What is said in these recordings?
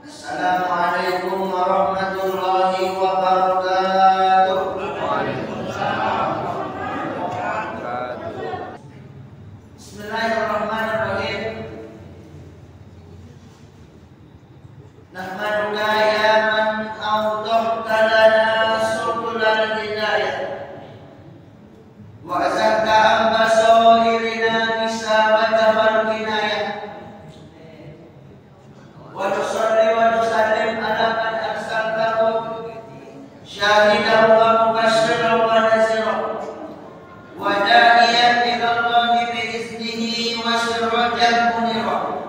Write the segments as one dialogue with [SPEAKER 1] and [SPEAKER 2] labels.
[SPEAKER 1] Assalamualaikum warahmatullahi wabarakatuh.
[SPEAKER 2] Waalaikumsalam warahmatullahi wabarakatuh.
[SPEAKER 1] Bismillahirrahmanirrahim. Nahmaduka ya man awdahta lana subulal hidayah wa azalta an basairina bisabata wal kinayah wa nusalli wa nusallim ala man arsaltahu syahidan wa mubashiran wa naziran wa da'iyan ila Allahi bi iznihi wa sirajan munira.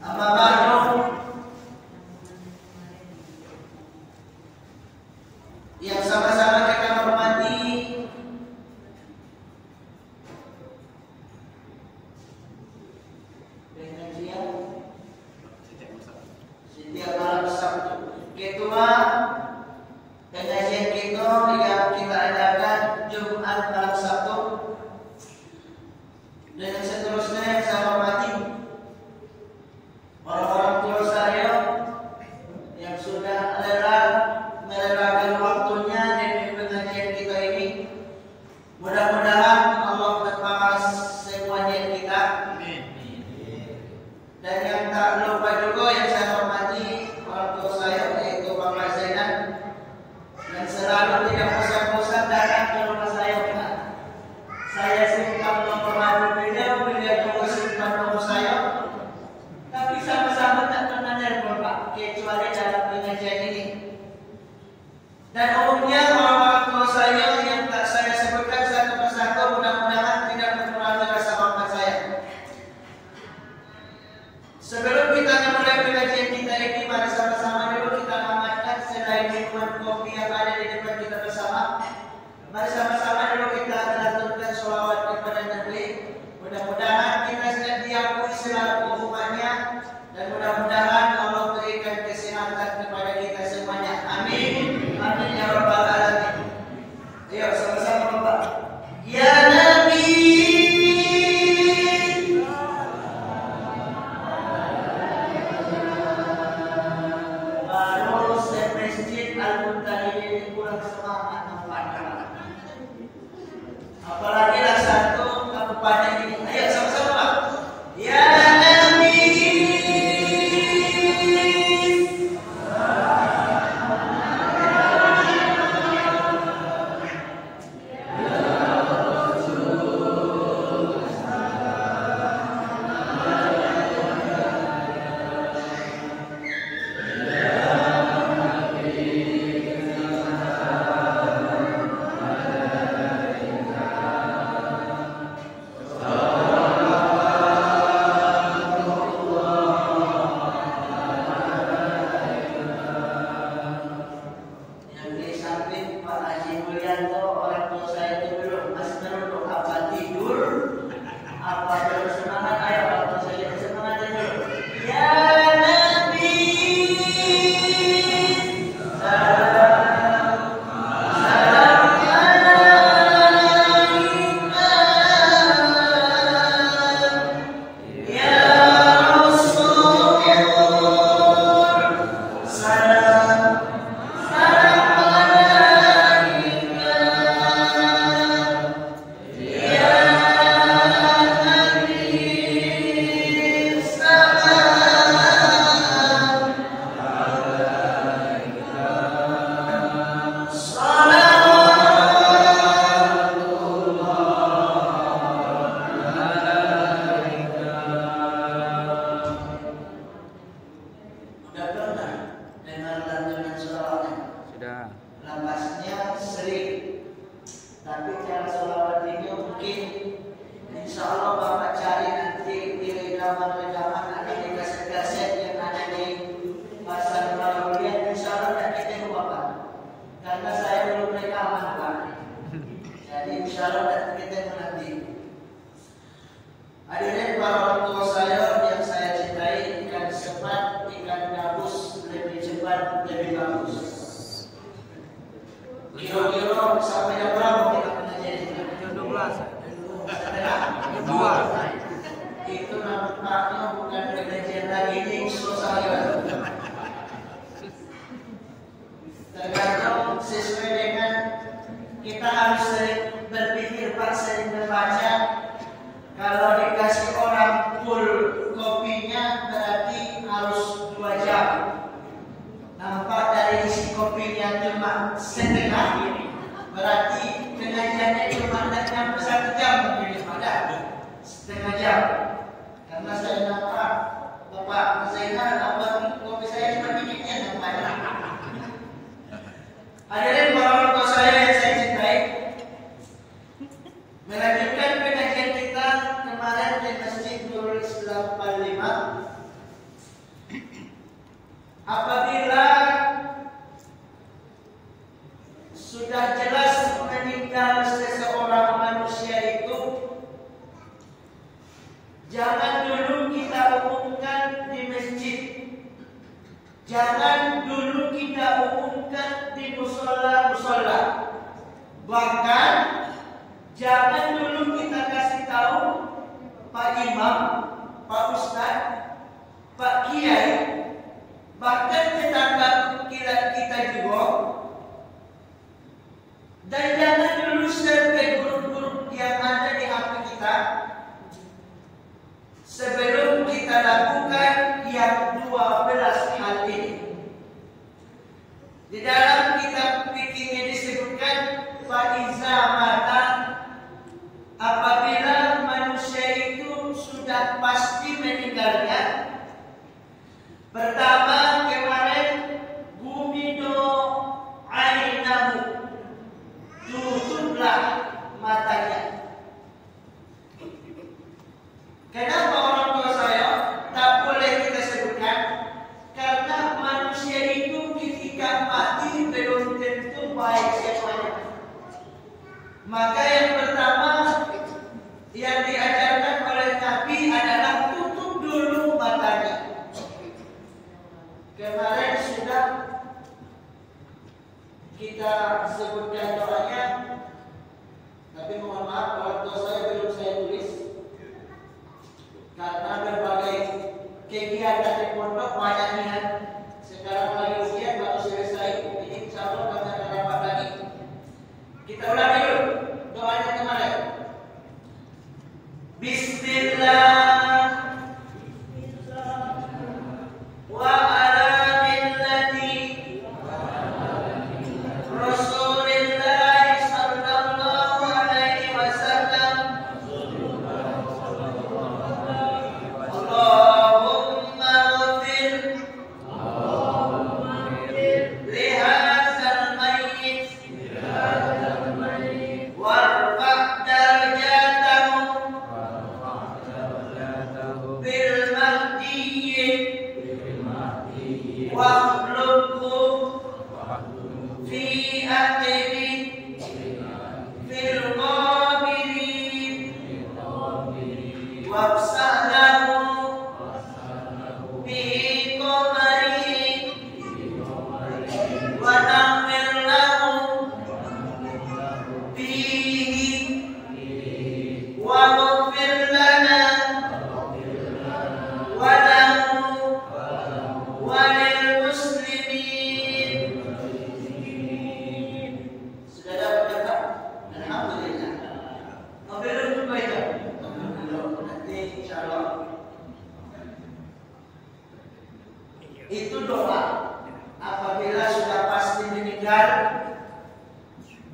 [SPEAKER 1] Amma ba'du, yang sama-sama kita hormati pengajian setiap malam Sabtu. Ketua pengajian kita yang kita adakan Jumat malam Sabtu, dan yang seterusnya yang saya hormati orang-orang tua saya yang sudah merelakan waktunya demi pengajian kita ini. Mudah-mudahan Allah berbalas semuanya kita. Dan yang tak lupa juga yang saya hormati orang tua saya, yaitu Bapak Zainal, yang selalu tidak bosan-bosan datang ke rumah saya. Saya simpan nomor beliau juga simpan nomor saya. Tapi sama-sama tak pernah nelpon Pak, kecuali dalam pengajian ini. Dan umumnya orang tua saya yang tak saya sebutkan satu persatu, mudah-mudahan tidak mengurangi rasa hormat saya. Sebelum kita mulai pengajian kita ini, mari sama-sama dulu kita amankan selain minuman kopi yang ada di depan kita bersama. Mari sama-sama dulu kita aturkan sholawat kepada Nabi. Mudah-mudahan kita sudah diakui selalu hukumannya, dan mudah-mudahan Allah berikan kesehatan kepada kita semuanya. Amin. Amin ya rabbal alamin. Ayo sama-sama Bapak. Ya Nabi, baru semasjid Al-Muntahidin kurang semangat nampaknya. Apalagi lah satu kabupaten ini. Ayo sama-sama Pak. Ya Nabi, yang di samping Pak Haji Mulyanto, orang tua saya itu belum masih terlalu apa tidur, apa terus semangat. Ayo orang tua saya semangat dulu. Ya Nabi, salam salam alaika ya Rasul, salam udah pernah dengar lantunan sholawatnya?
[SPEAKER 2] Sudah.
[SPEAKER 1] Lambasnya sering, tapi cara sholawat ini mungkin insya Allah Bapak cari nanti di rekaman-rekaman, ada di kaset-kaset yang ada di pasar Barulian. Insya Allah tak kita Bapak, karena saya belum rekaman Pak. Jadi insya Allah tak kita nanti. Hadirin para orang tua saya yang saya cintai, ikan sepat, ikan gabus lebih cepat, lebih bagus. Kira-kira sampai jam berapa kita pengajian?
[SPEAKER 2] Jam 12.
[SPEAKER 1] Setelah
[SPEAKER 2] Dua.
[SPEAKER 1] itu nampaknya bukan pengajian lagi, ini saya. apabila sudah jelas meninggal seseorang manusia itu, jangan dulu kita umumkan di masjid, jangan dulu kita umumkan di musola-musola, bahkan jangan dulu kita kasih tahu Pak Imam, Pak Ustadz, Pak Kiai, bahkan tetangga kita juga. Dan jangan dulu share ke grup-grup yang ada di HP kita sebelum kita lakukan yang 12 hal ini. Di dalam kitab fikih disebutkan faiza mata, apabila manusia itu sudah pasti meninggalnya. Pertama kemarin gumido ainahu, tutuplah matanya. Kenapa orang tua saya tak boleh kita sebutkan? Karena manusia itu ketika mati belum tentu baik semuanya. Maka yang pertama yang diajarkan oleh Nabi adalah tutup dulu matanya. Kemarin sudah kita sebutkan doanya, tapi mohon maaf orang tua saya belum saya tulis karena berbagai kegiatan di pondok banyak niat. Sekarang lagi ujian baru selesai, ini insya Allah kami akan rapat lagi. Kita ulangi dulu doanya kemarin. Bismillah wa ala millati Rasulillah sallallahu alaihi wasallam. Allahumma ghfir li hadzal mayyit warfa' darajatahu bil mahdiyyin wakhluqhu fi aqibi fil qabirin wabsa'lahu bihi qamarin wa nawwir lahu bihi wa ghfir lana wa lahu wa lil muslimin. Sudah dapat kata? Alhamdulillah. Belum membaca? Belum. Nanti insyaallah. Itu doa apabila sudah pasti meninggal.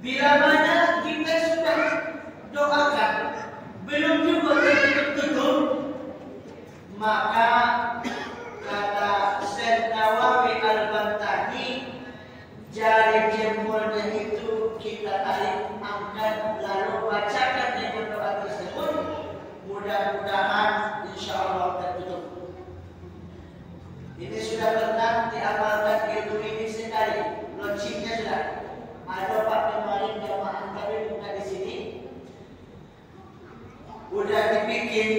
[SPEAKER 1] Bila mana kita sudah doakan belum juga tertutup, maka kata Syekh Nawawi Al-Bantahi, jari jempolnya itu kita tarik, angkat, lalu bacakan dengan doa tersebut. Mudah-mudahan insya Allah tertutup. Ini sudah pernah diamalkan ilmu ini sekali, launchingnya sudah ada Pak kemarin jamaah kami buka di sini, udah dibikin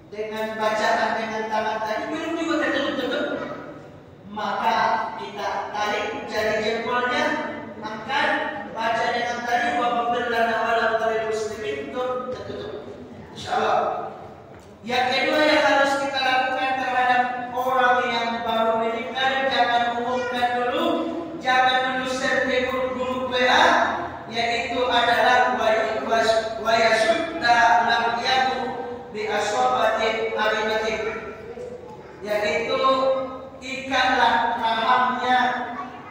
[SPEAKER 1] dengan bacaan dengan tangan tadi belum juga tertutup. Maka kita tarik jari jempolnya, angkat, baca dengan tadi wa berlana wala qalil muslimin itu tertutup. Insyaallah. Yang kedua yang harus kita lakukan terhadap orang yang baru meninggal, jangan umumkan dulu, jangan dulu share di grup WA, yaitu adalah wa yasudda lamyahu bi aswabatin arimatin, yaitu ikatlah rahamnya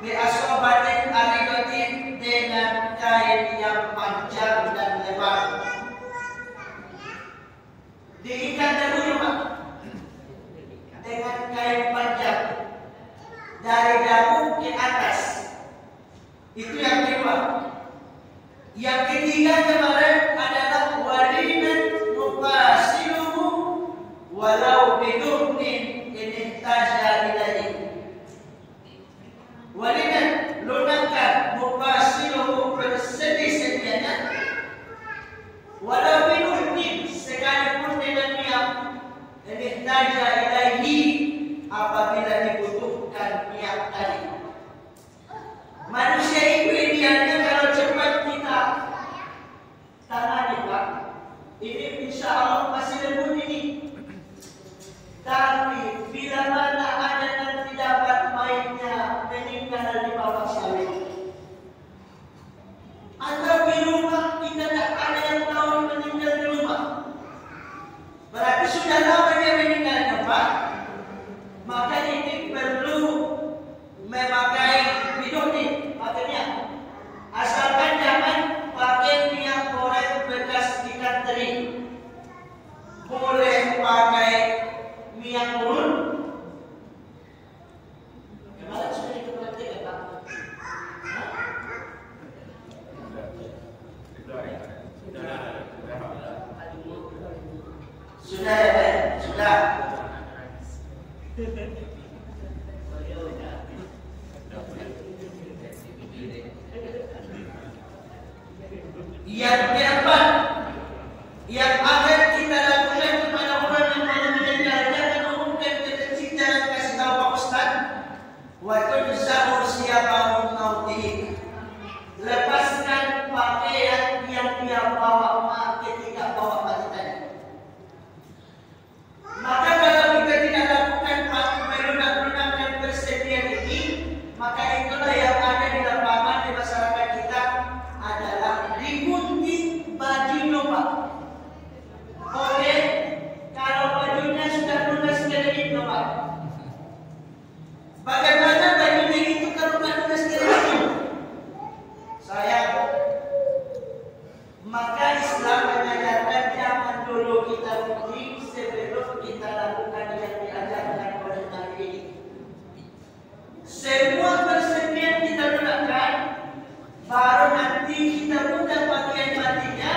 [SPEAKER 1] bi aswabatin arimatin dengan kain yang panjang dan lebar. Diikat dahulu Pak dengan kain panjang dari dagu ke atas. Itu yang kedua. Yang ketiga kemarin adalah walinan mufasiluhu walau bidurnin ini taja ilai. apabila dibutuhkan pihak tadi. Manusia itu idealnya kalau cepat kita tangani, Pak, ini insya Allah masih lembut ini. Tapi bila mana ada nanti dapat mainnya meninggal di bawah sawit, atau di rumah kita tak ada yang tahu meninggal di rumah, berarti sudah lama dia meninggalnya, Pak. Maka ini perlu memakai bidonin, makanya asalkan jangan pakai minyak goreng bekas ikan teri, boleh pakai minyak urut. Kemarin sudah dipraktikkan, Pak. Sudah ya, Pak? Sudah. Yang keempat, yang akan kita lakukan kepada orang yang malu meninggalnya dan umumkan ketensi jangan kasih tahu Pak Ustaz. Waktu disahur siapa mauti, lepaskan pakaian yang dia bawa ketika bawa pagi tadi. Maka kalau kita tidak lakukan melunak-lunak dan persediaan ini, maka itulah yang ada di lapangan di masyarakat kita adalah digunting bajunya, Pak. Oke, kalau bajunya sudah lunas kering, Pak, bagaimana bajunya itu kalau nggak lunas kering? Sayang. Maka Islam mengajarkan jangan dulu kita gunting sebelum kita lakukan yang diajarkan oleh Nabi ini. Semua persediaan kita gunakan, baru nanti kita buka pakaian matinya.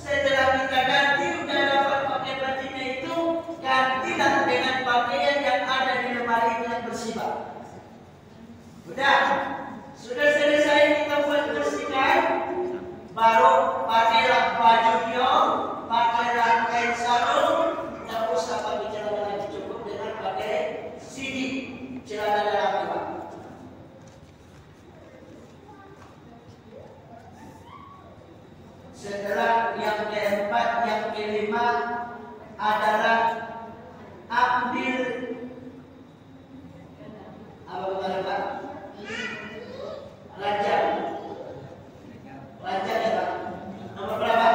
[SPEAKER 1] Setelah kita ganti, udah dapat pakaian matinya itu, gantilah dengan pakaian yang ada di lemari yang bersifat. Sudah selesai kita buat bersihkan, baru pakailah bajunya, pakailah kain sarung, tak usah pakai celana lagi, cukup dengan pakai CD, celana dalam, Pak. Setelah yang keempat, yang kelima adalah ambil apa bukan, Pak? Ranjang ya, Pak. Nomor berapa?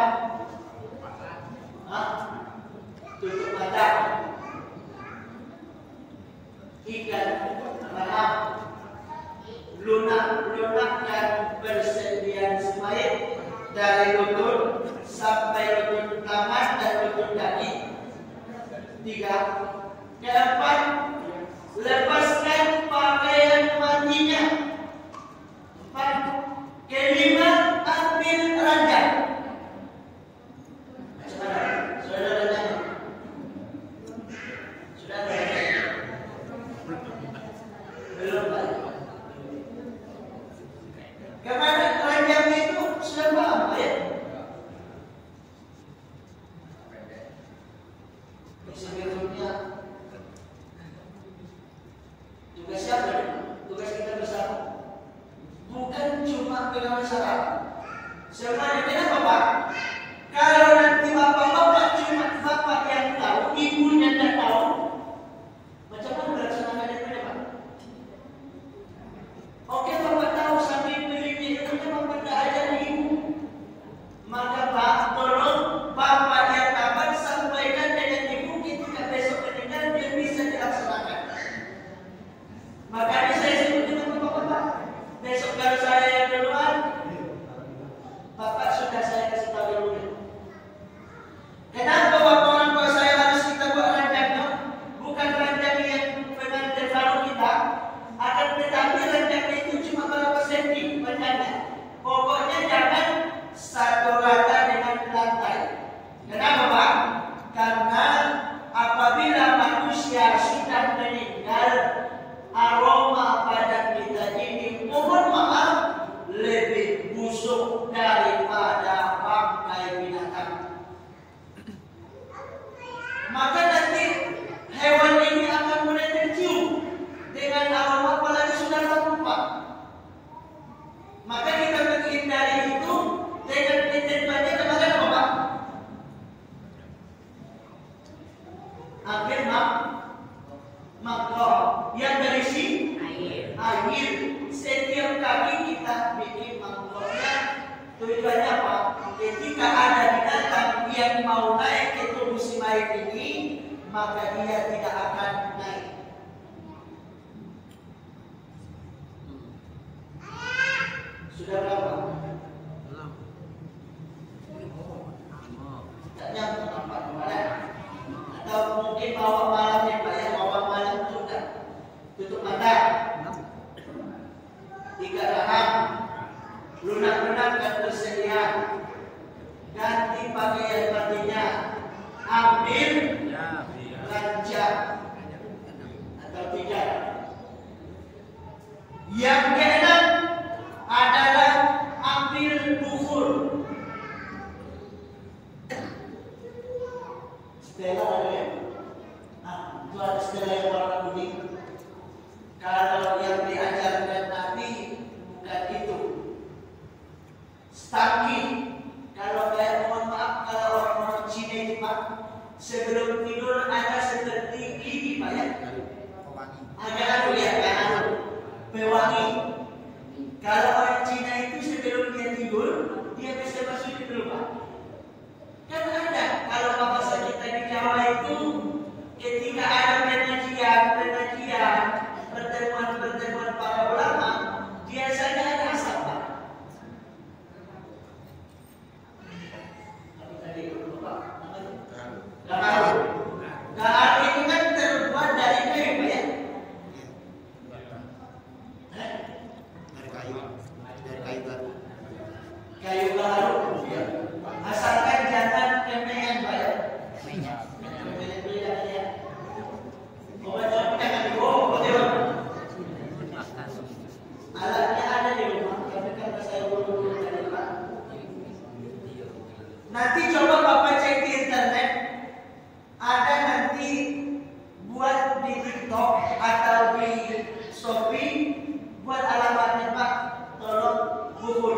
[SPEAKER 1] Tutup mata, ikan rahang, lunakkan persediaan semait dari lutut sampai lutut tangan dan lutut kaki. 3. Keempat, lepaskan pakaian mandinya. 4. Kelima, ambil ranjang. Sudah ada ranjang? Sudah ada ranjang? Belum, Pak. Kemana ranjang itu sudah paham, Pak, ya? Sebelumnya tugas siapa? Tugas kita bersama. Bukan cuma pegang syarat. Sebenarnya kenapa, Pak? Kalau nanti bapak-bapak cuma bapak yang tahu, ibunya tidak tahu, macam mana melaksanakan itu, Pak? Oke, bapak tahu sambil belinya ilmunya bapak tidak ajar ibu. Maka Pak, tolong bapak yang dapat sampaikan dengan ibu ketika besok meninggal biar bisa dilaksanakan. Makanya saya sebut dengan bapak-bapak. Besok kalau saya yang duluan, bapak sudah saya kasih tahu lunak-lunak ketersediaan, ganti pakaian batinnya, ambil belanja atau tidak. Yang keenam adalah ambil bukur. Stella ada ya? Itu ada stella yang warna kuning. Kalau yang diajarkan Nabi bukan itu. Staki. Kalau kayak mohon maaf, kalau orang Cina itu Pak, sebelum tidur ada seperti gigi Pak ya. Ada ya, kan pewangi. Kalau orang Cina itu sebelum dia tidur, dia bisa masukin dulu Pak. Kan ada. Kalau bahasa kita di Jawa itu, ketika ada pengajian, pertemuan para ulama, biasanya ada asap Pak. Gahar itu kan terbuat dari kayu Pak ya? Dari kayu. Kayu baru. Asalkan jangan kemenyan Pak ya? Alatnya ada di rumah, tapi karena saya buru-buru dari Pak. Nanti coba Bapak cek di internet, ada nanti buat di TikTok atau di Shopee, buat alamatnya Pak, tolong bubur.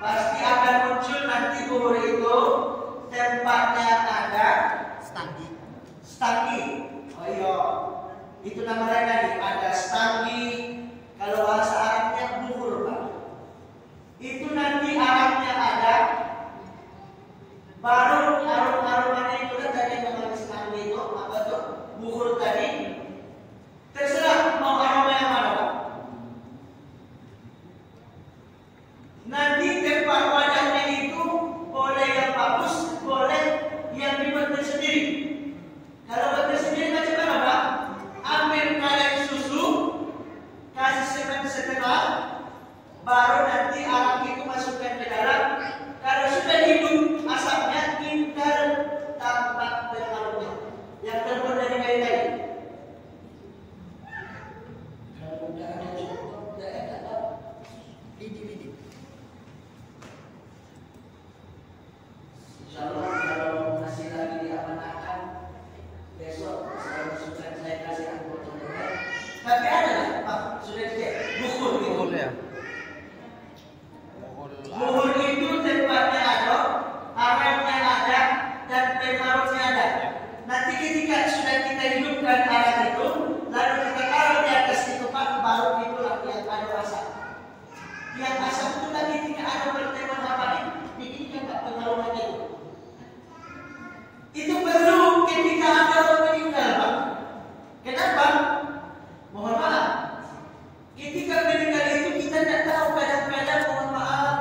[SPEAKER 1] Pasti akan muncul nanti bubur itu tempatnya ada stanggi. Oh iya, itu nama lain ada stanggi. Kalau bahasa Arabnya bubur Pak. Itu nanti Arabnya ada. Baru aromanya itu kan tadi yang mengalami stanggi itu apa tuh bubur tadi. Terserah mau aroma yang mana Pak. Nanti tempat wadahnya itu boleh yang bagus, boleh yang dibuat sendiri. Kalau buat sendiri macam mana Pak? Ambil kaleng susu, kasih semen setengah, baru nanti arak itu masukkan ke dalam. Kalau sudah hidup asapnya, tinggal tampak berkalungnya yang terbuat dari kayu tadi. Kalau tidak ada cukup, tidak ada lidi. Insyaallah kalau masih lagi diamanahkan, besok saya masukkan, saya kasih anggota mereka. Tapi ada lah, Pak, sudah dicek. Bukur ya. Bukur itu tempatnya ada, aratnya ada, dan pengaruhnya ada. Nanti ketika sudah kita hidupkan arat itu, lalu kita taruh di atas itu Pak, baru itulah yang ada asap. Yang asap itu tadi ketika ada pertemuan apa ini kan Pak pengaruhnya itu. Itu perlu ketika ada orang meninggal Pak. Kenapa? Mohon maaf. Ketika meninggal itu kita tidak tahu kadang-kadang mohon maaf.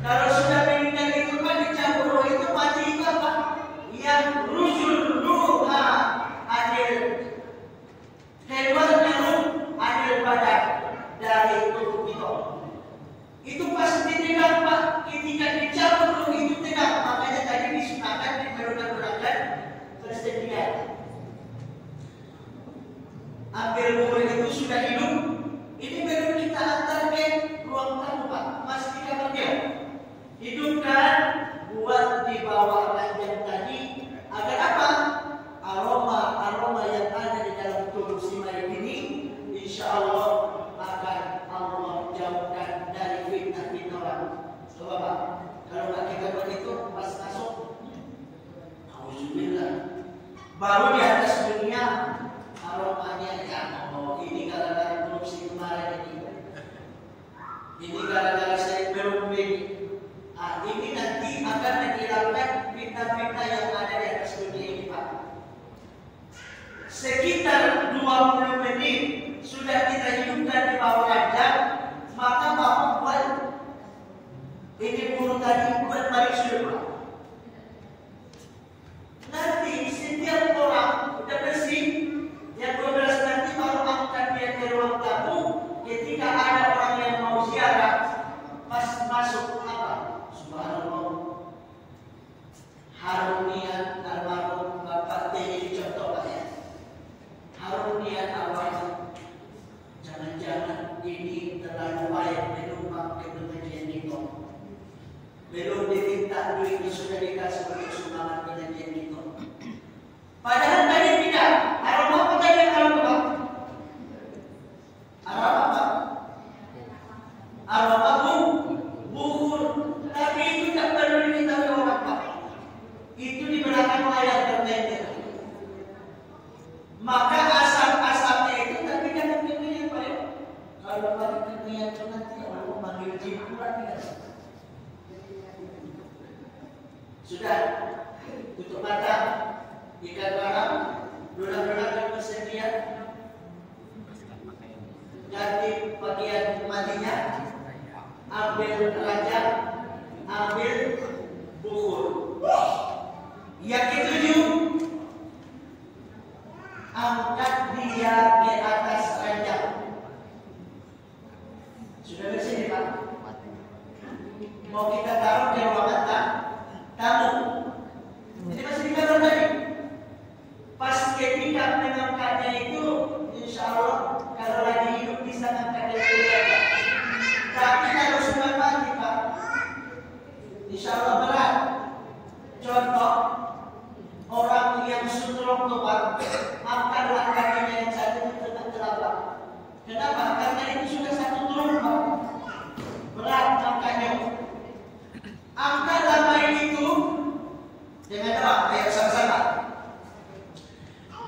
[SPEAKER 1] Kalau sudah meninggal itu kan dicampur roh itu mati itu apa? Yang rujul ruha adil. Keluarnya ruh adil badan dari tubuh kita. Itu pasti tidak Pak. Ketika dicampur roh itu tidak. Makanya tadi disunahkan diperlukan persediaan. Ambil bubur itu sudah hidup. Ini baru kita antar ke ruang tamu Pak. Masih di kamar dia. Hidupkan, buat di bawah ranjang tadi. Agar apa? Aroma yang ada di dalam tubuh si mayat ini, insya Allah akan Allah jauhkan dari fitnah orang. Coba Pak, kalau nggak kita buat itu pas masuk, alhamdulillah. Baru di atas dunia aromanya ya Allah, ini gara-gara korupsi kemarin ini. Ini gara-gara saya belum ini. Ini nanti akan menghilangkan fitnah-fitnah yang ada di atas dunia ini Pak. Sekitar 20 menit sudah kita hidupkan di bawah ranjang, maka Bapak buat ini bulu tadi buat balik sudah Pak. Nanti setiap orang udah bersih, yang 12 nanti baru angkat dia ke ruang tamu. Ketika ada orang yang mau ziarah, kemudian awal jangan-jangan ini terlalu baik, belum pakai pengajian kita, belum diminta duit sudah dikasih untuk sumbangan pengajian kita. Padahal tadi tidak. Aroma apa tadi yang aroma? Aroma apa? Aroma buhur. Tapi itu tak perlu diminta orang Pak. Itu di belakang layar tertera. Maka asap-asapnya itu tapi jangan kemudian Pak ya. Kalau pada kemudian itu nanti orang memanggil jimpuran tidak. Sudah tutup mata, ikat barang, lunak-lunak yang bersedia, ganti pakaian mandinya, ambil raja, ambil bukur. Yang ketujuh, angkat dia ke atas ranjang. Sudah bersih Pak? Mau kita taruh di ruangan tamu. Ini masih di kamar tadi. Pas ketika mengangkatnya itu, insya Allah kalau lagi hidup bisa mengangkatnya juga. Tapi kalau sudah mati Pak, insya Allah berat. Contoh, orang yang stroke tuh Pak, angkatlah kakinya yang satu di tengah telapak. Kenapa? Karena itu sudah satu turun Pak. Berat angkatnya. Angkatlah main itu dengan doa. Ayo sama-sama.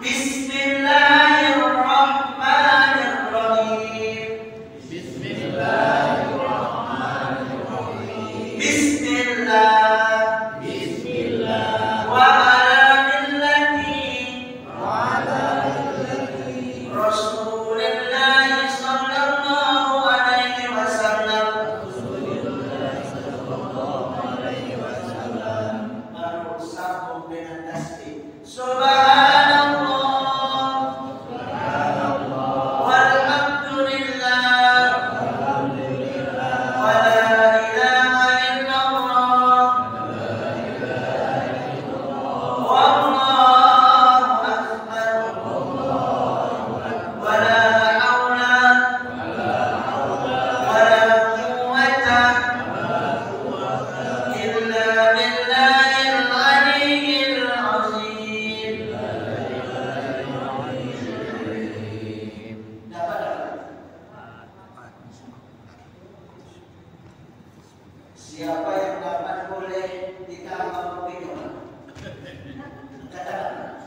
[SPEAKER 1] Bismillahirrahmanirrahim. Bismillahirrahmanirrahim. Bismillah. Bismillah. Wa ala millati Rasulillah sallallahu alaihi wasallam. Baru sambung dengan tasbih. Siapa yang dapat boleh ditambah video? Katakan.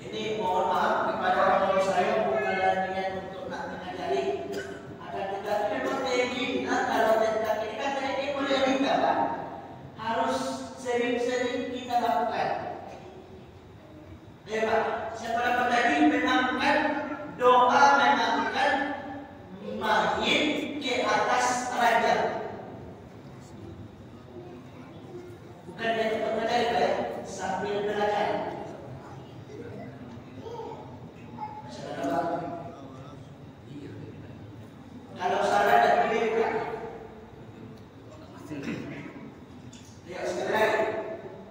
[SPEAKER 1] Ini mohon maaf kepada orang tua saya bukan niat untuk nak mengajari. Akan tetapi memang begini. Kalau tentang ini kan ini boleh ringan Pak. Harus sering-sering kita lakukan. Ya Pak. Siapa dapat tadi mengangkat doa mengangkat mayit ke atas ranjang. Bukan dia mengajar ya, sambil belajar. Kalau salah dan pilih, lihat sekali.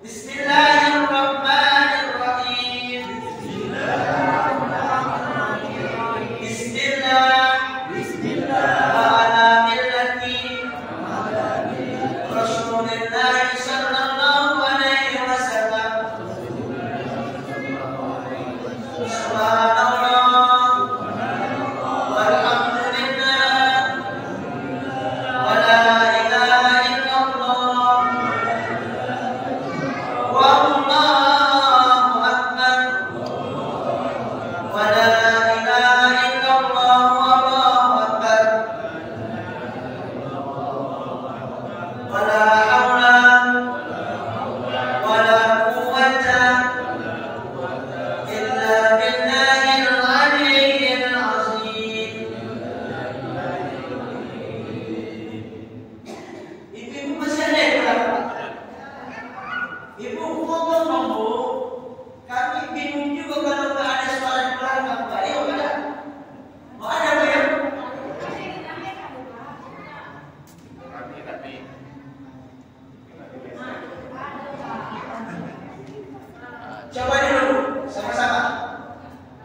[SPEAKER 1] Bismillahirrahmanirrahim. Bismillah.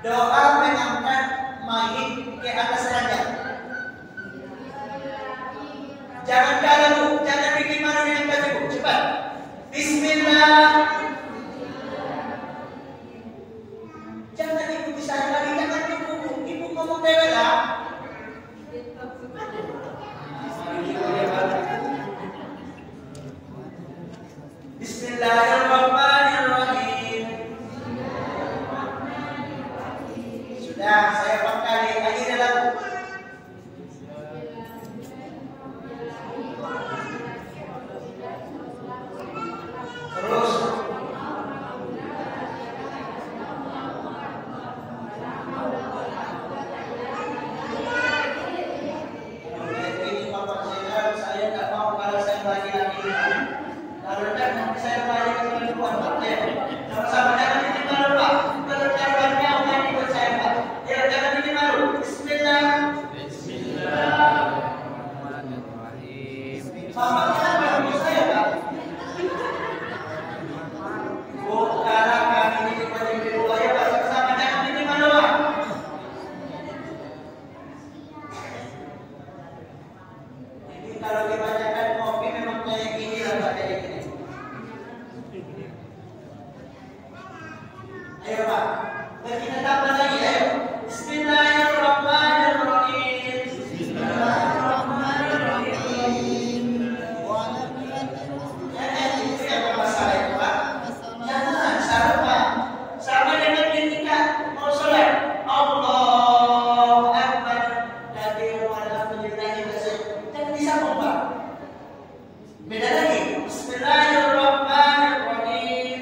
[SPEAKER 1] Doa mengangkat mayit ke atas ranjang. Jangan kalah, jangan bikin malu dengan bajuku. Cepat. Bismillah. Jangan ikuti saya lagi, jangan ibu. Ibu ngomong dewe lah. Bismillahirrahmanirrahim. Sudah, saya pakai lagi dalam. Terus. Ini Bapak saya nggak mau kalau saya lagi-lagi. Kalau tidak nanti saya balik ke perempuan Pak. Kalau sama jangan bikin malu Pak. Kalau jawabannya umat ikut saya Pak. Ya jangan bikin malu. Bismillah.
[SPEAKER 2] Bismillahirrahmanirrahim.
[SPEAKER 1] Sama kenapa ibu saya Pak? Karena kami ini kepada ibu saya Pak. Sama jangan bikin malu Pak. Ini kalau dibacakan kopi memang kayak gini lah Pak, kayak gini. Ayo Pak, kita tambah lagi ayo. Bismillahirrahmanirrahim. Bismillahirrahmanirrahim. Itu yang masalah itu Pak. Jangan salah Pak. Sama dengan ketika mau sholat. Allahu Akbar. Kabir walhamdulillahi wasallam. Jangan disambung Pak. Beda lagi. Bismillahirrahmanirrahim.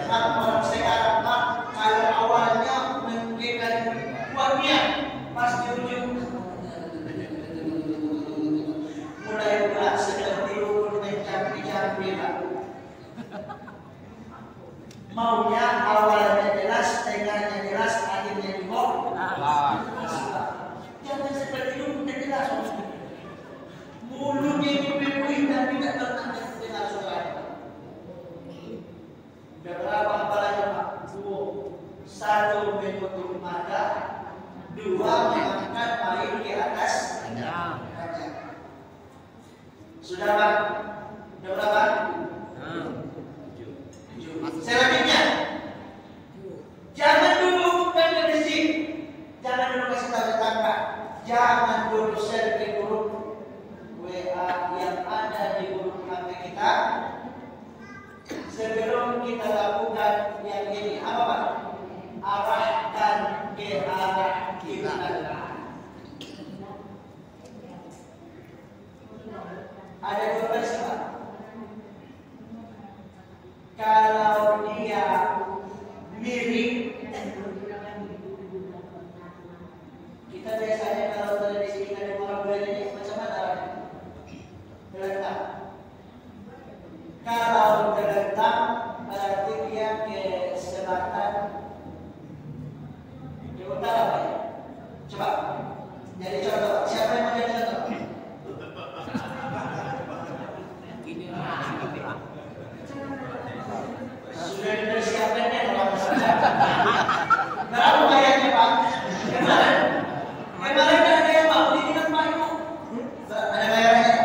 [SPEAKER 1] Memang orang sekarang Pak, kalau awalnya memberikan kuatnya, pas di ujung mulai berat seperti mencampi-campi Pak. Maunya awalnya jelas, tengahnya jelas, akhirnya dibok. Jangan seperti itu, tidak jelas. Mulutnya ibu-ibu dan tidak pernah dengar suara. Sudah berapa hafalannya Pak? 1 menutup mata, 2 mengangkat mayit ke atas ranjang. Sudah Pak? Sudah berapa? 7. Selanjutnya, jangan dulu bukan ke masjid, jangan dulu kasih tahu tetangga, jangan dulu share ke grup WA yang ada di grup HP kita. Sebelum kita lakukan yang ini, apa Pak? Arahkan ke arah kiblat. Ada 2 versi Pak. Kalau dia miring, kita biasanya kalau tradisi kita di orang Belanda macam mana? Terletak. Kalau terletak berarti dia ke selatan, ke utara Pak. Coba jadi contoh. Siapa yang mau jadi contoh? Sudah dipersiapkannya kalau saja. Berapa bayarnya Pak? Kemarin ada yang mau ditinggal Pak itu. Ada bayarannya?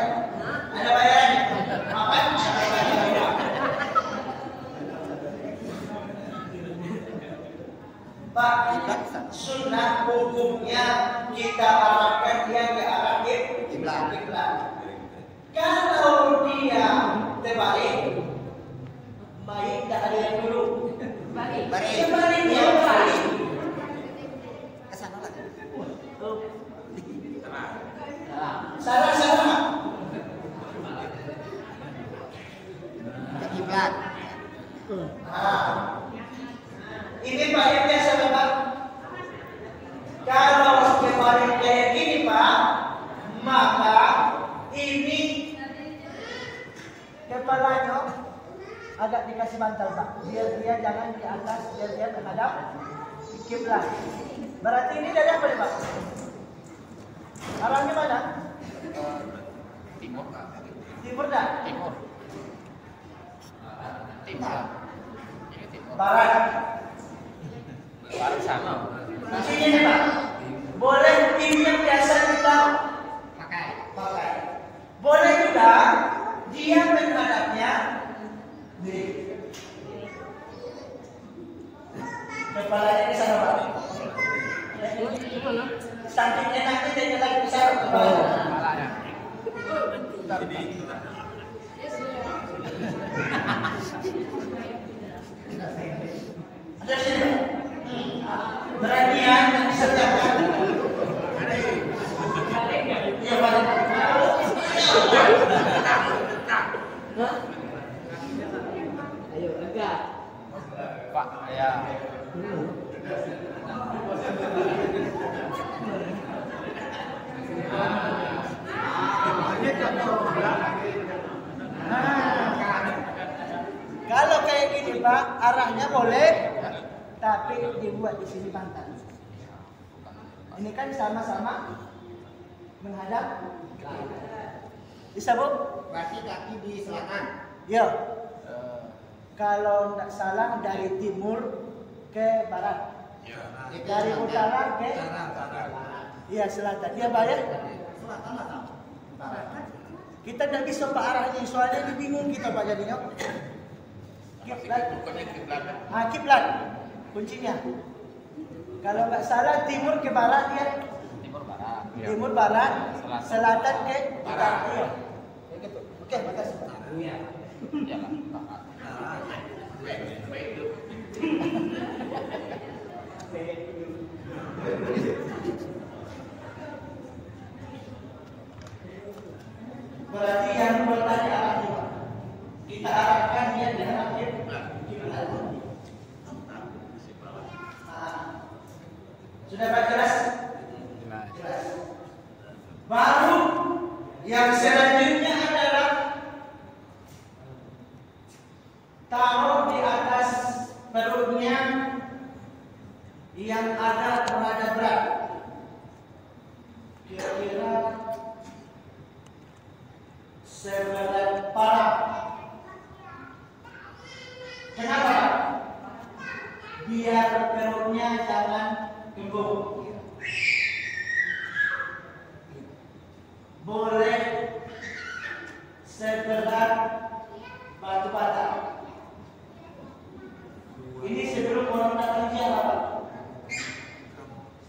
[SPEAKER 1] Ada bayarannya? Makan? Pak, sunnah hukumnya kita arahkan dia ke arah kiblat. Kalau dia terbalik, mayit tak ada yang dulu. Sebaliknya balik.
[SPEAKER 3] Kesana lagi.
[SPEAKER 1] Salah.
[SPEAKER 3] Ke kiblat.
[SPEAKER 1] Ini Pak yang biasa Pak. Kalau kemarin kayak gini Pak, maka ini kepalanya agak dikasih bantal Pak, biar dia jangan di atas, biar dia menghadap kiblat. Berarti ini dari apa nih Pak? Arahnya mana?
[SPEAKER 3] Timur.
[SPEAKER 1] Timur dah.
[SPEAKER 2] Timur. Timur. Ini timur.
[SPEAKER 1] Barat.
[SPEAKER 2] Barat sana.
[SPEAKER 1] Kuncinya nih Pak. Boleh tim yang biasa kita
[SPEAKER 3] Pakai.
[SPEAKER 1] Boleh juga dia menghadapnya miring. Kepalanya di sana Pak. Sampingnya nanti dia lagi di sana.
[SPEAKER 2] Kepalanya.
[SPEAKER 1] Ada sini. Perhatian yang disertakan. Iya Pak. Ayo enggak.
[SPEAKER 2] Pak, ya.
[SPEAKER 1] Kalau kayak gini Pak, arahnya boleh, tapi dibuat di sini pantat. Ini kan sama-sama menghadap. Bisa Bu?
[SPEAKER 3] Berarti kaki di selatan.
[SPEAKER 1] Ya. Kalau tidak salah dari timur ke barat. Dari utara ke iya selatan. Iya Pak ya?
[SPEAKER 3] Selatan atau barat?
[SPEAKER 1] Kita tidak bisa Pak arahnya, soalnya ini bingung kita Pak jadinya. Kiblat. Kiblat kuncinya. Kalau nggak salah timur ke barat ya.
[SPEAKER 2] Timur barat.
[SPEAKER 1] Timur barat, selatan ke
[SPEAKER 2] Barat.
[SPEAKER 1] iya. Begitu. Oke, makasih Pak.
[SPEAKER 2] Iya lah, barat.
[SPEAKER 1] Berarti yang bertanya arahnya Pak. Kita arahkan dia dengan kiblat. Sudah Pak jelas? Jelas. Baru yang selanjutnya adalah taruh di atas perutnya yang ada rada berat. Kira-kira sebelah kepala. Kenapa? Biar perutnya jangan kembung. Boleh sebelah batu bata. Ini sebelum orang datang siapa Pak?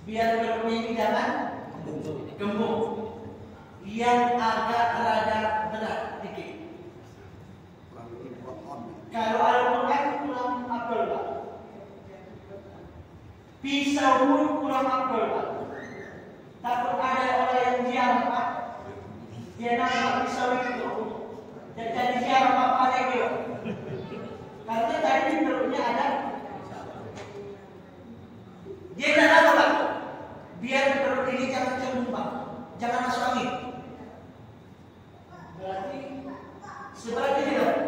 [SPEAKER 1] Biar perutnya ini jangan kembung. Yang agak rada berat dikit. Kalau Al-Quran kurang apel Pak. Pisau pun kurang apel Pak. Takut ada orang yang ziarah Pak. Dia nampak pisau itu. Dan jadi ziarah Pak pada dia. Karena tadi perutnya ada. Dia tidak apa Pak. Biar perut ini jangan cembung Pak. Jangan masuk angin. Berarti seperti ini dong.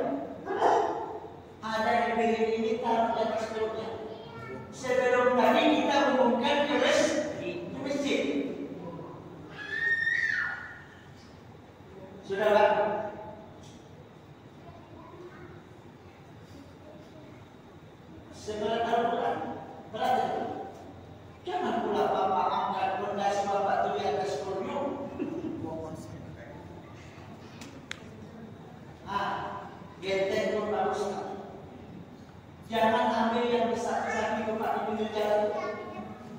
[SPEAKER 1] Ada di piring ini taruh di atas perutnya. Sebelum tadi kita umumkan ke masjid. Sudah Pak? Seberat Al-Quran berat itu. Jangan pula Bapak angkat pondasi Bapak itu di atas podium. Genteng pun bagus. Jangan ambil yang besar-besar di Bapak di pinggir jalan.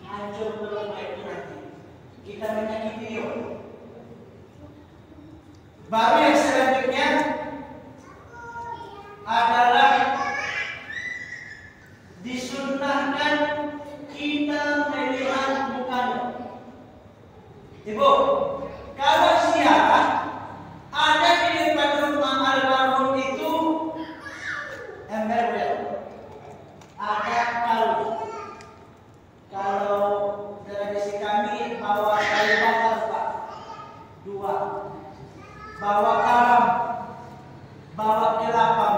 [SPEAKER 1] Hancur berlomba itu nanti. Kita menyakiti dia. Baru yang selanjutnya adalah disunnahkan kita melihat mukanya. Ibu, kalau ziarah ada di depan rumah almarhum itu ember ya, ada kalung. Kalau tradisi kami bawa kayu bakar Pak, 2, bawa garam, bawa kelapa.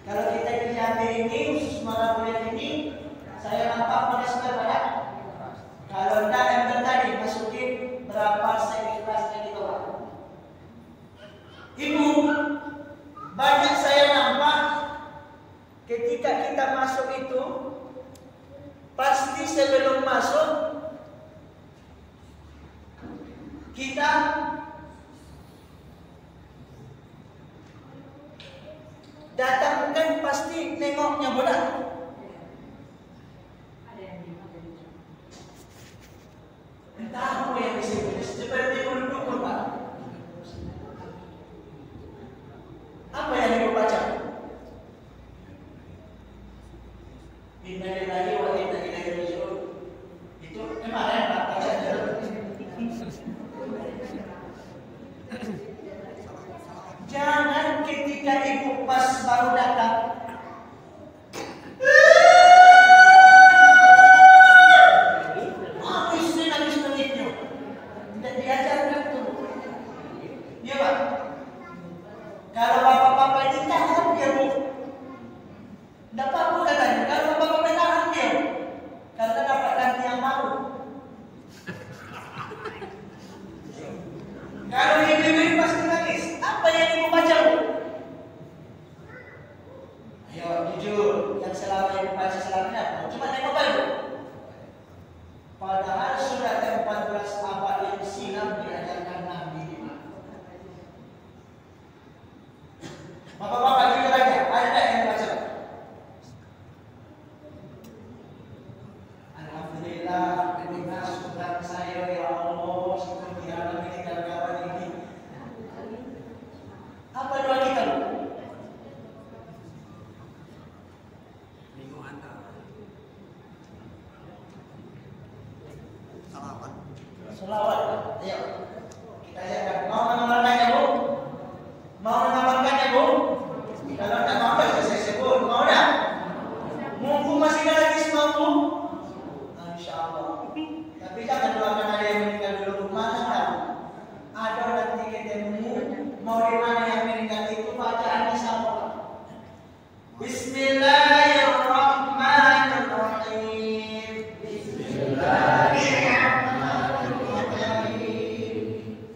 [SPEAKER 1] Kalau kita di Jambi ini khusus malam bulan ini, saya nampak pada sebenarnya. Kalau tidak ember tadi masukin berapa seikhlasnya gitu Pak. ketika kita masuk itu, pasti sebelum masuk kita datang kan pasti nengoknya bola. Entah apa yang disebut seperti dulu Pak. Apa yang ibu baca? Inna lillahi wa inna ilaihi raji'un. Itu kemarin Pak baca. Jangan ketika ibu pas baru datang nangis menitnya. Tidak diajarkan tuh. Iya Pak. Kalau bapak-bapak ini tahan dia Bu. Tidak apa-apa katanya. Kalau bapak-bapak tahan dia. Karena dapat ganti yang baru. Kalau ibu-ibu pasti nangis. Apa yang ibu baca Bu? Ayo jujur. Yang selama ibu baca selama ini apa? Cuma tengok baju. Padahal surat 14 abad yang silam diajarkan Nabi. Bapak-bapak jujur aja, ada yang baca? Alhamdulillah, dengan surat saya ya Allah, seperti alam ini kawan ini. Apa doa kita?
[SPEAKER 3] Minggu antara. Salawat.
[SPEAKER 1] Selawat. Ayo. Kita ajarkan. Mau mengamalkannya Bu? Mau mengamalkannya Bu? Kalau tak mau saya sebut. Mau tak? Mumpung masih gratis mau Bu? Insyaallah. Tapi jangan doakan ada yang meninggal dulu. Mana tahu? Ada nanti ketemu. Mau di mana yang meninggal itu bacaannya sama. Bismillahirrahmanirrahim.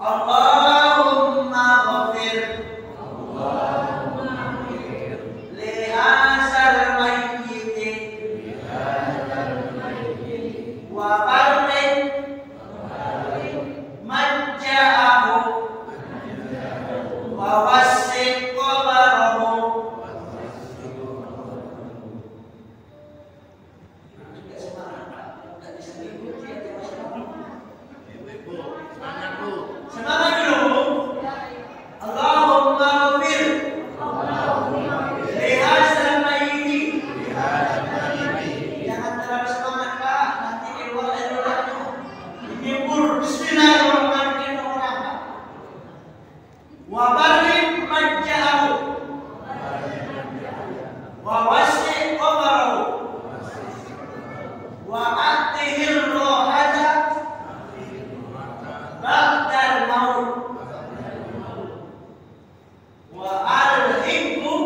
[SPEAKER 1] Allahumma ghafir li hadzal mayyit wa barik majja'ahu wa wasi' qabrahu. Semangat dulu. Allahumma ghafir li hadzal mayyit. Jangan terlalu semangat Pak, nanti keluar airnya. Menyebur bismillahirrahmanirrahim orang. Wa barik majja'ahu wa wasi' qabrahu wa atihir rohata ba'dal maut wa alhimku.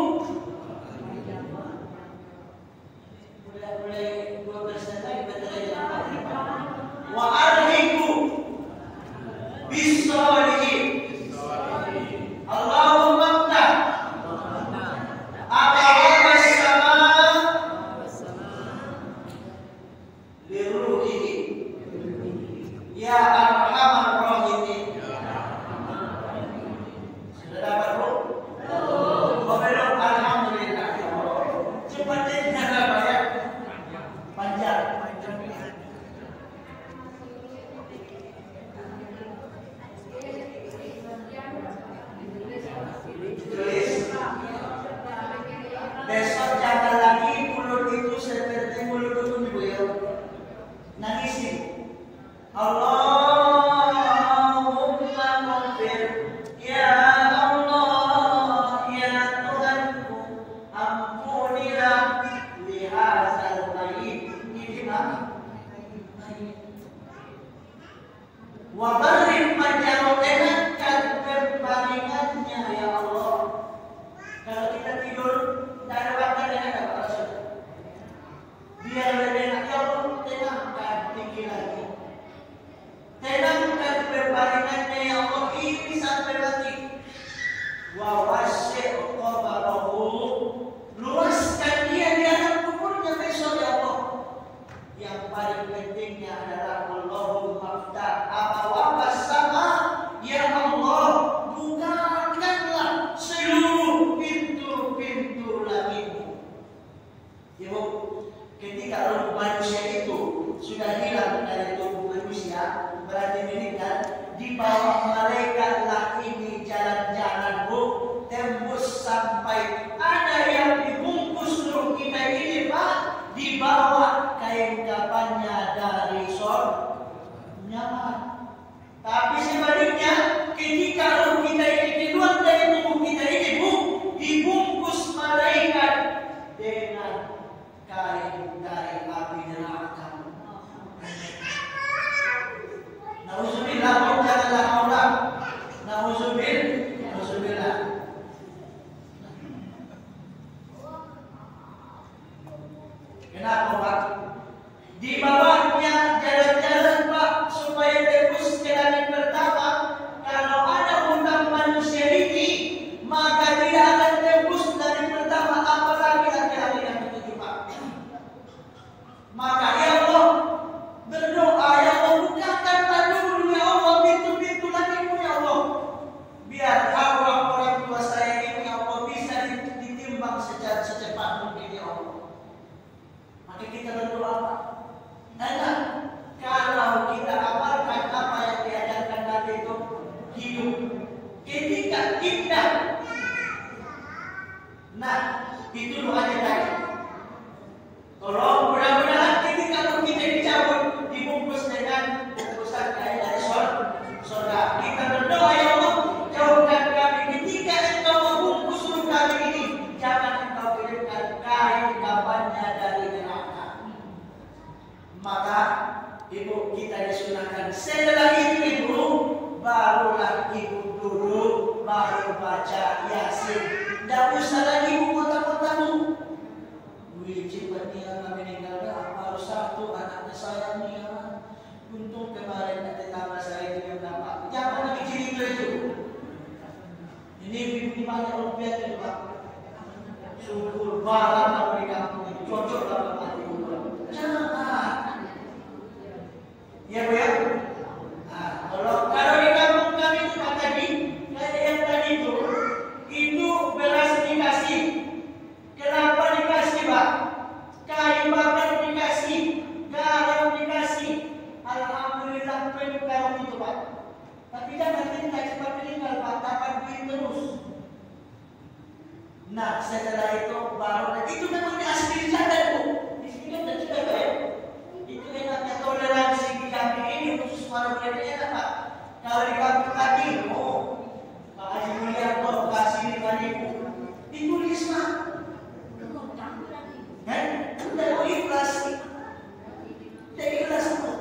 [SPEAKER 1] Mulai 12 lagi betul ya. Wa alhimku bisolihin. Allahumma ftah abwaabas samaa liruhihi ya arhamar rahimin. Sudah dapat Bu? Oh belum? Alhamdulillah ya Allah. Cepat dengar apa ya? Panjang. Tulis. Besok jangan lagi mulut itu seperti mulut ibu ya. Nangisin. Allahumma ghafir ya Allah ya Tuhanku, ampunilah li hadzal mayyit. Ini mana? Wa barik majja'ahu, enakan berbaringannya ya Allah. Kalau kita tidur tidak ada makan yang ada Pak Rasul. Biar lebih enak ya Allah, tenangkan pikirannya. Tenangkan berbaringannya ya Allah, ini sampai mati. Wa wasi' qabrahu, luaskan dia di atas kita indah. Nah, itu doanya tadi. Tolong mudah-mudahan ketika kita dicabut dibungkus dengan bungkusan kain dari surga. Kita berdoa, ya Allah, jauhkan kami ketika Engkau membungkus ruh kami ini. Jangan Engkau kirimkan kain kafannya dari neraka. Maka ibu kita disunahkan. Setelah itu ibu, barulah ibu duduk, baru baca Yasin. Tidak usah lagi ibu kota-kotamu. Wih, cepatnya meninggal, apa harus satu anaknya saya nih ya. Untung kemarin nanti nama saya itu yang dapat. Jangan lagi cerita itu. Ini ibu banyak rupiah itu Pak. Syukur barang apa di kampung itu cocok dalam hati ibu. Jangan. Ya Bu ya. Nah, kalau di kampung kami itu Pak tadi, kayak yang tadi itu beras dikasih. Kenapa dikasih Pak? Kayu bakar dikasih, garam dikasih. Alhamdulillah penuh garam itu Pak. Tapi jangan kita cepat meninggal Pak, dapat duit terus. Nah setelah itu baru itu memang asli di sana Bu. Di sini kan tidak juga Pak ya. Itu enaknya toleransi di kampung ini khusus para mulia Pak. Kalau di kampung tadi, Pak Haji Mulyanto kasih 5.000, ditulis Pak. Tidak mau ikhlas. Tidak ikhlas itu.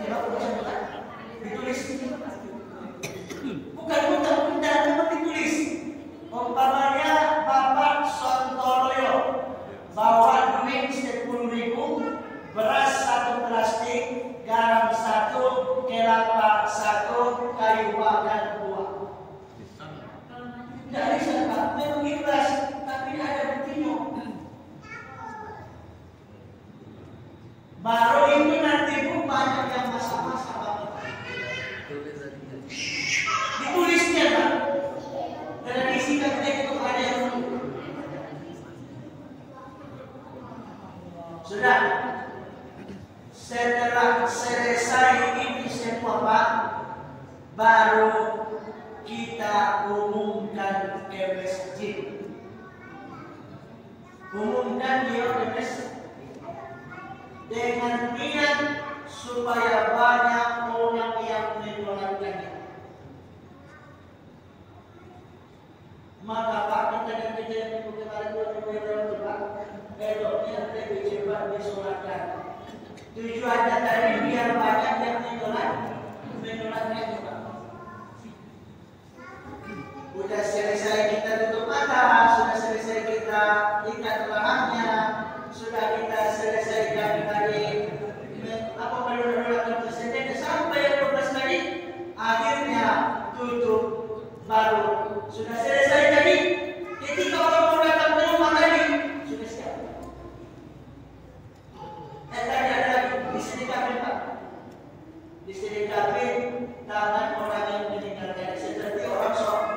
[SPEAKER 1] Ya, ditulis. Bukan undang-undang, memang ditulis. Umpamanya Bapak Sontoloyo bawa duit 10.000, beras 1 plastik, garam 1, kelapa 1, kayu bakar 2. Tidak bisa Pak, memang ikhlas, tapi ada buktinya. Baru itu nanti Bu banyak yang masak-masak. Ditulisnya Pak. Dan disikat itu ada yang sudah. Setelah selesai ini semua Pak, baru kita umumkan ke masjid. Umumkan dia ke masjid dengan niat supaya banyak orang yang mendoakannya. Maka Pak kita dan kejadian itu kemarin itu Pak, besoknya lebih cepat disolatkan. Tujuannya tadi biar banyak yang mendoakannya Pak. Sudah selesai kita tutup mata, sudah selesai kita ikat lengannya, sudah kita selesaikan tadi mendoakan presiden sampai 12 kali, akhirnya tutup baru sudah selesai tadi. Ketika orang mau datang ke rumah tadi sudah siap. Tadi ada lagi di sini kabin Pak, di sini kabin tangan orang yang meninggalkan seperti orang sholat.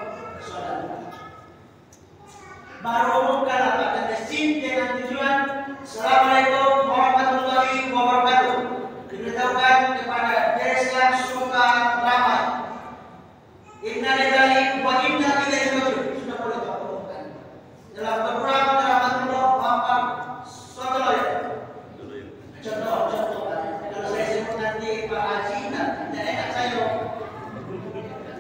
[SPEAKER 1] Baru umumkan Pak ke masjid dengan tujuan Assalamualaikum warahmatullahi wabarakatuh. Diberitahukan kepada desa Sukarama. Inna lillahi wa inna ilaihi raji'un. Sudah boleh Pak umumkan. Dalam Al-Quran rahmatullah Muhammad sallallahu alaihi wasallam. Contoh kalau saya sebut nanti Pak Haji, tidak enak saya.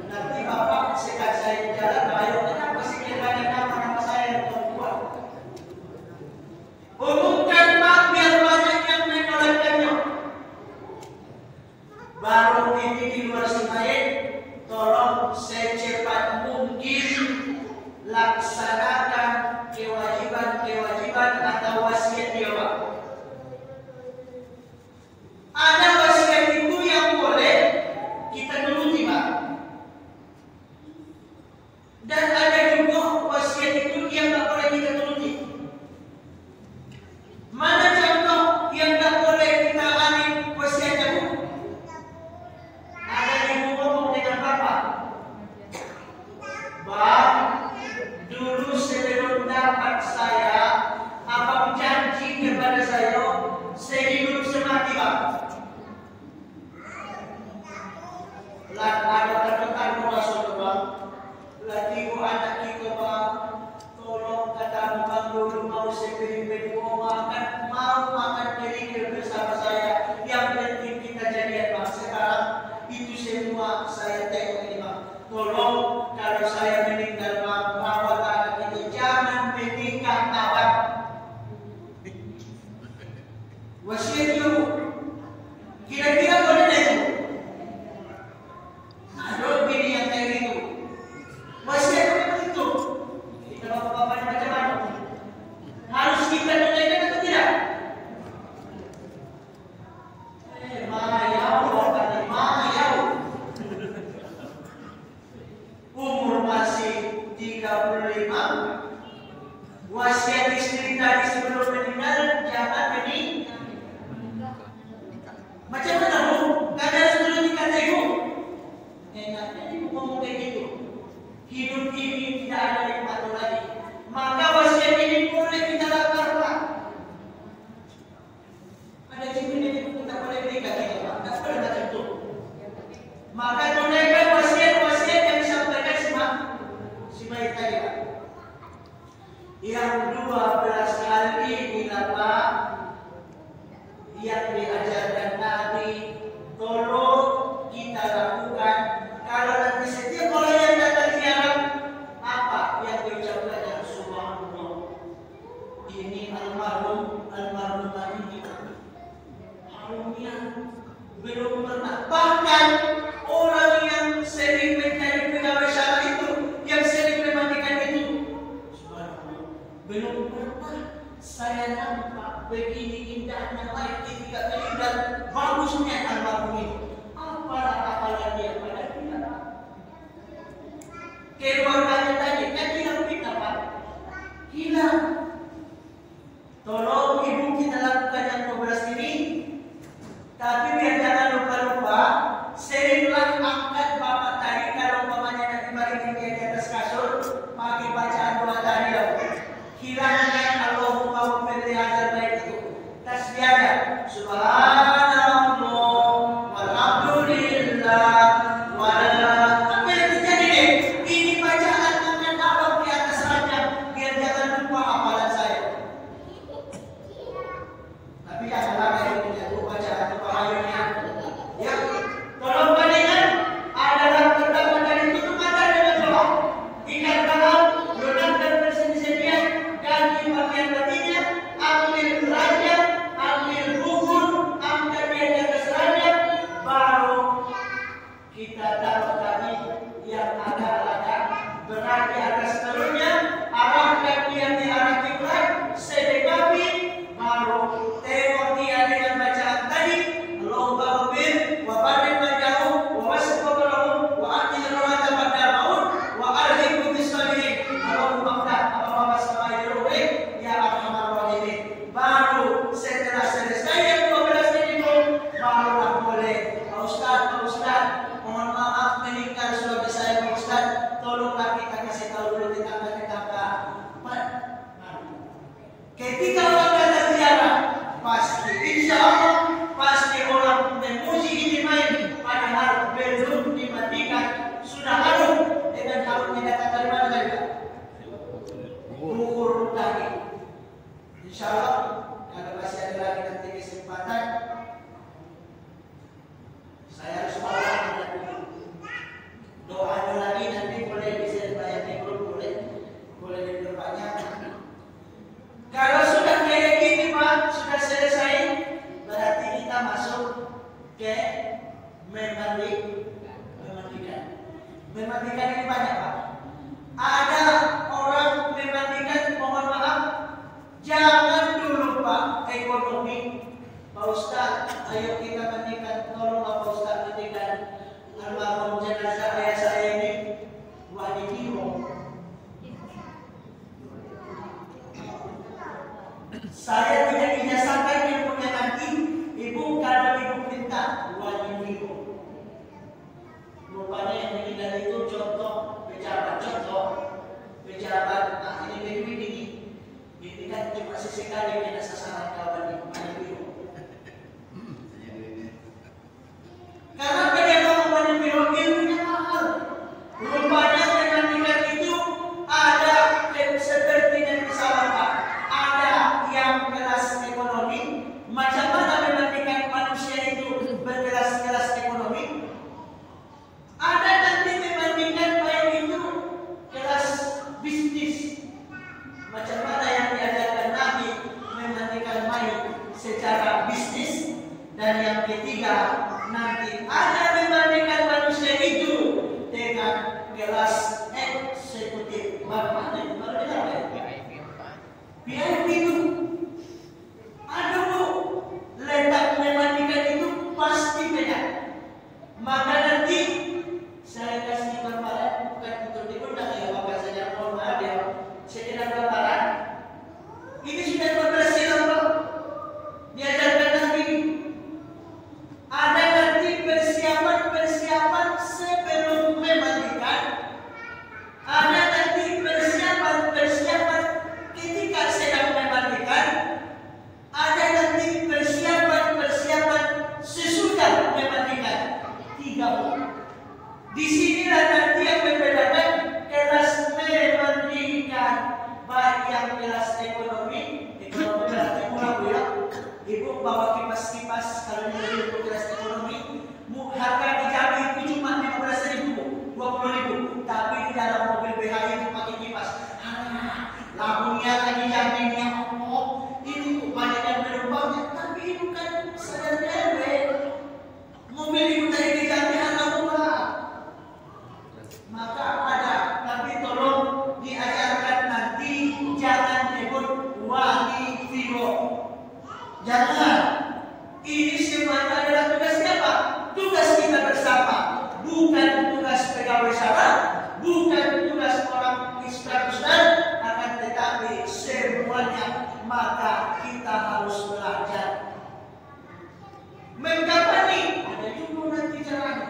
[SPEAKER 1] Nanti Bapak sekat saya jalan, ayo kenapa sih banyak nama saya yang terbuat? Umumkan Pak biar banyak yang menolakkannya. Baru ini di luar Simain, tolong secepat mungkin laksanakan kewajiban atau wasiat dia Pak. Ada wasiat itu yang boleh kita turuti Pak. Dan ada juga wasiat itu yang tak boleh kita turuti. Mana contoh yang tak boleh kita alami wasiatnya Bu? Ada ibu ngomong dengan Bapak, Bang, dulu sebelum dapat saya, Abang janji kepada saya sehidup semati Bang. Lah ada kata-kata Rasulullah, lagi ko anak kita ba, tolong kata bang dulu mau sepilih mau makan kerikil bersama saya. Yang penting kita jadian bang. Sekarang itu semua saya tengok ini bang. Tolong kalau saya meninggal bang, rawat anak itu jangan menikah abang. Wasiat itu, kira-kira boleh itu? Ada bini yang kayak gitu. Wasiat itu, kita bapak-bapak macam mana? Harus kita tunaikan atau tidak? Mayau. Umur masih 35. Wasiat istri tadi sebelum meninggal jangan menikah. Macam mana bu? Kadang sebelum dikata ibu, enaknya ibu ngomong kayak gitu. Hidup ini tidak ada nikmat lagi. Maka wasiat ini boleh kita lakukan. Ada cimin ini kita boleh berikan kita pak. Tak boleh macam itu. Maka tunaikan wasiat yang disampaikan si baik tadi pak. Yang 12 hal ini pak, yang diajarkan Nabi, tolong kita lakukan. Kalau nanti setiap orang yang datang ziarah, apa yang diucapkan? Subhanallah, ini almarhumah ini harumnya belum pernah. Bahkan orang yang sering menjadi pegawai syarah itu, yang sering memandikan itu, subhanallah, belum pernah saya nampak begini indahnya air ketika meninggal, bagusnya almarhum ini. Apalah apalah dia pada kita. Keluarganya tadi kan hilang kita pak, hilang. Tolong ibu kita lakukan yang 12 ini. Tapi biar jangan lupa-lupa, seringlah angkat bapak tadi kalau umpamanya nanti baring dia di atas kasur, pakai bacaan doa tadi lah. Hilangkan Allahumma wafirli hazal bait itu. Tasbihnya subhanallah walhamdulillah wala. Apa yang terjadi nih? Ini bacaan angkat abang di atas ranjang biar jangan lupa hafalan saya. Tapi jangan lagi itu bacaan bahayanya. Ya, tolong bandingkan adalah pertama dari tutup mata dengan doa. Ikat tangan, lunakkan persendi-sendian, ganti pakaian batinnya, ambil ranjang, ambil bukur, angkat dia di atas ranjang, baru kita taruh tadi yang agak-agak berat di atas telurnya, arahkan dia di arah kiblat, sedekapi, baru tengok dia dengan bacaan tadi, Allahumma ghafir wa barik majauh wa wasif qabrahum wa atil rawata pada maut wa arhiqu bisalihin. Allahumma ftah apa samai ruhi ya arhamar rahimin. Baru setelah selesai yang 12 ini barulah boleh Pak Ustaz, mohon maaf meninggal suami saya Pak Ustaz, tolonglah kita kasih tahu dulu tetangga-tetangga. Ketika orang datang ziarah, pasti insya Allah pasti orang memuji ini main, padahal belum dimandikan sudah harum dengan harumnya datang dari mana tadi? Bukur tadi. Insya Allah kalau masih ada lagi nanti kesempatan, saya harus bawa doanya lagi nanti boleh bisa dibayar di grup, boleh di grupnya. Kalau sudah kayak gini Pak, sudah selesai, berarti kita masuk ke memandikan. Memandikan ini banyak Pak. Ada orang memandikan, mohon maaf, jangan dulu Pak ekonomi. Pak Ustaz, ayo kita mandikan, tolong Pak Ustaz mandikan almarhum jenazah ayah saya ini, wajib hero. Saya tidak ijazahkan yang punya nanti, ibu kalau ibu minta wajib hero. Rupanya yang meninggal itu contoh pejabat, nah ini ini kan cuma sesekali kena sasaran kawan di wajib hero. Karena dia mau wajib hero ilmunya mahal. Rupanya yang meninggal eksekutif. Mana itu? Baru dengar ya?
[SPEAKER 2] VIP Pak.
[SPEAKER 1] VIP itu. Aduh Bu, letak pneumatika itu pasti beda. Maka nanti saya kasih gambaran, bukan untuk diundang ya Bapak saja, mohon maaf ya. Saya tidak gambaran. Ini sudah beroperasi Bapak. Diajarkan nanti. Ada nanti persiapan sebelum mematikan. Ada nanti persiapan ketika sedang mematikan. Ada nanti persiapan sesudah mematikan. 3. Di sinilah nanti yang membedakan kelas mematikan, baik yang kelas ekonomi berarti murah Bu ya. Ibu bawa kipas kalau ini untuk kelas ekonomi, harga dijamin itu cuma 15.000, 20.000, tapi di dalam mobil BHI itu pakai kipas. Lampunya lagi jaminnya, ini banyak yang penumpangnya, tapi itu kan sadar dewek. Mobil itu tadi dijamin harga murah. Maka ada, tapi tolong diajarkan nanti jangan nyebut wangi Vigo. Jangan. Ini semuanya adalah tugas siapa? Tugas kita bersama. Bukan tugas pegawai salah, bukan tugas orang ustaz, akan tetapi semuanya. Maka kita harus belajar. Mengkampanye ada juga nanti caranya.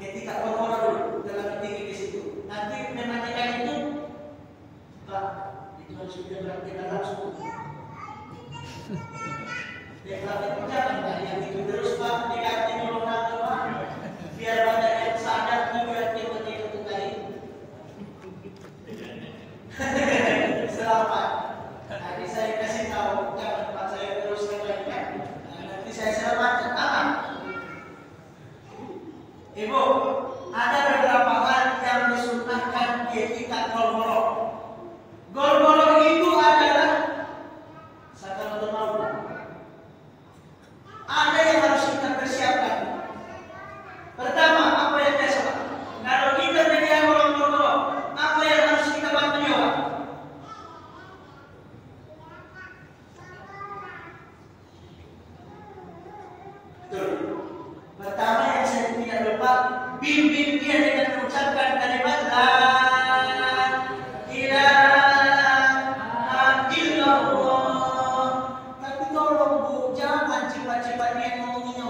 [SPEAKER 1] Ketika orang dulu dalam tinggi di situ, nanti mematikan itu, Pak, itu harus sudah berarti langsung. Jangan yang itu terus Pak, diganti dulu nanti Pak, biar banyak yang sadar juga tiba-tiba itu tadi. Selamat. Nanti saya kasih tahu, jangan Pak saya terus kembalikan. Nanti saya selamatkan. Ibu, ada beberapa hal yang disunahkan ketika golgolo. Golgolo itu adalah sakaratul maut. Ada yang harus kita persiapkan. Pertama, apa yang kita coba? Kalau kita media golgolo, apa yang harus kita bantu jawab? Betul. Pertama yang saya tidak lupa, bimbing dia dengan mengucapkan kalimat la ilaha illallah. Tapi tolong Bu, jangan cepat-cepat dia ngomonginnya.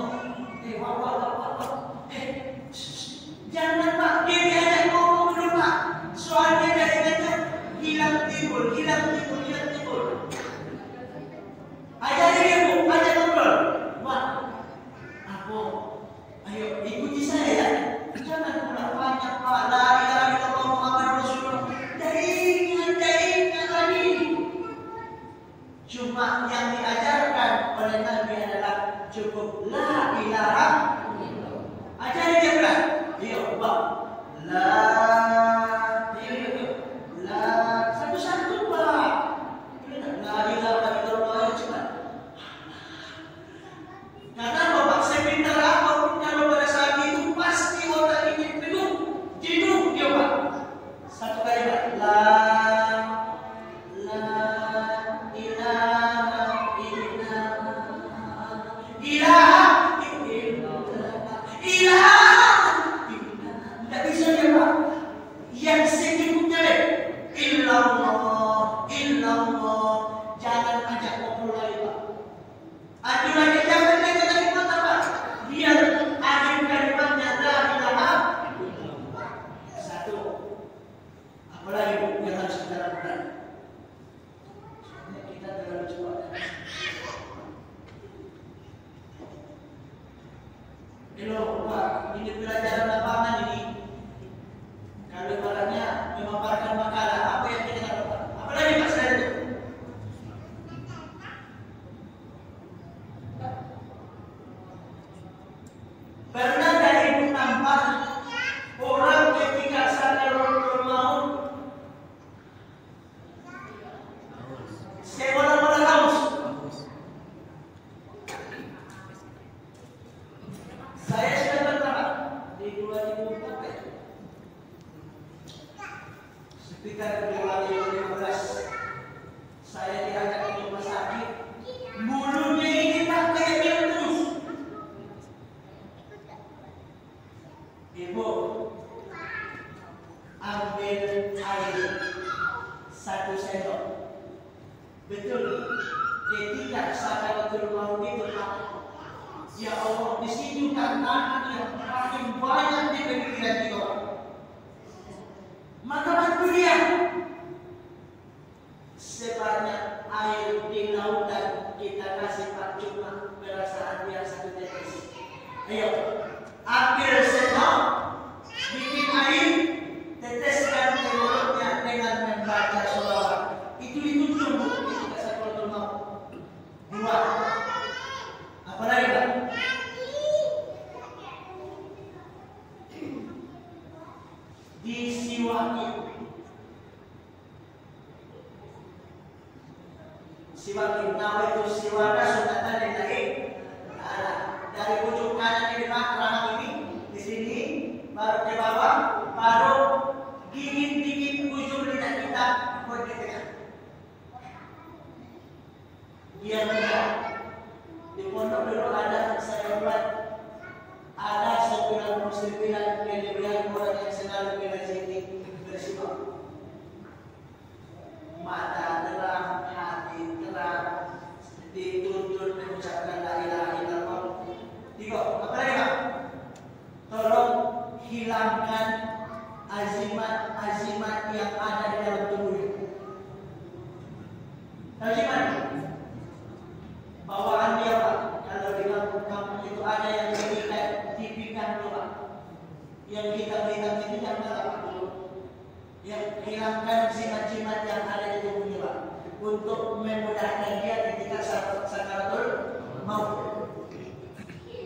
[SPEAKER 1] Jangan Pak, dia diajak ngomong dulu Pak. Soalnya dari kata hilang timbul. Ajari dia Bu, ajak ngobrol. Pak, ayo ikuti saya ya. Jangan pulang banyak Pak. La ilaha illallah Muhammadur Rasulullah. Ingat lagi. Cuma yang diajarkan oleh Nabi adalah cukup la ilaha illallah. Ajari dia berat. Ayo Pak. La satu-satu Pak. La ilaha illallah cepat. Karena Bapak saya pintar apa kalau pada saat itu pasti otak ini penuh jenuh dia Pak. Satu kalimat la ilaha tidak bisa dia Pak. Yang secukupnya deh illallah. Jangan ajak ngobrol lagi Pak. Aduh lagi jangan lagi kata Pak. Biar akhir kalimatnya la ilaha illallah. Satu. Apalagi Bu yang harus kita lakukan? Kita terlalu cepat. Pak, ini pelajaran lapangan ini. Ketika 2015 saya diangkat ke rumah sakit, mulutnya ini Pak kayak terus. Ibu ambil air 1 sendok. Betul. Ketika saya betul mau itu, ya Allah, di situ tantangan yang paling banyak di pikiran kita. Maka bantu dia sebanyak air di lautan kita kasih Pak cuma perasaan dia 1 tetes. Ayo, ambil sendok, bikin air, teteskan ke mulutnya dengan membaca sholawat. Itu ditunjuk Bu, itu kasih kalau mau. 2. Apa lagi Pak? Disiwaki. Siwaki, nama itu siwaka sunatan yang naik. Dari ujung kanan ini Pak, rahang ini, di sini, baru ke bawah, baru dikit-dikit ujung lidah kita buat di tengah. Biar mudah. Di pondok dulu ada saya buat ada 99 kelebihan orang yang selalu bela sini bersifat mata terang, hati terang, dituntut mengucapkan la ilaha illallah. 3. Apa lagi Pak? Tolong hilangkan azimat-azimat yang ada di dalam tubuhnya. Azimat bawaan dia Pak. Kalau di kampung itu ada yang diikat di pinggang tuh Pak. Yang hitam-hitam itu jangan Pak dulu. Yang hilangkan jimat-jimat yang ada di tubuhnya Pak. Untuk memudahkan dia ketika sakaratul maut.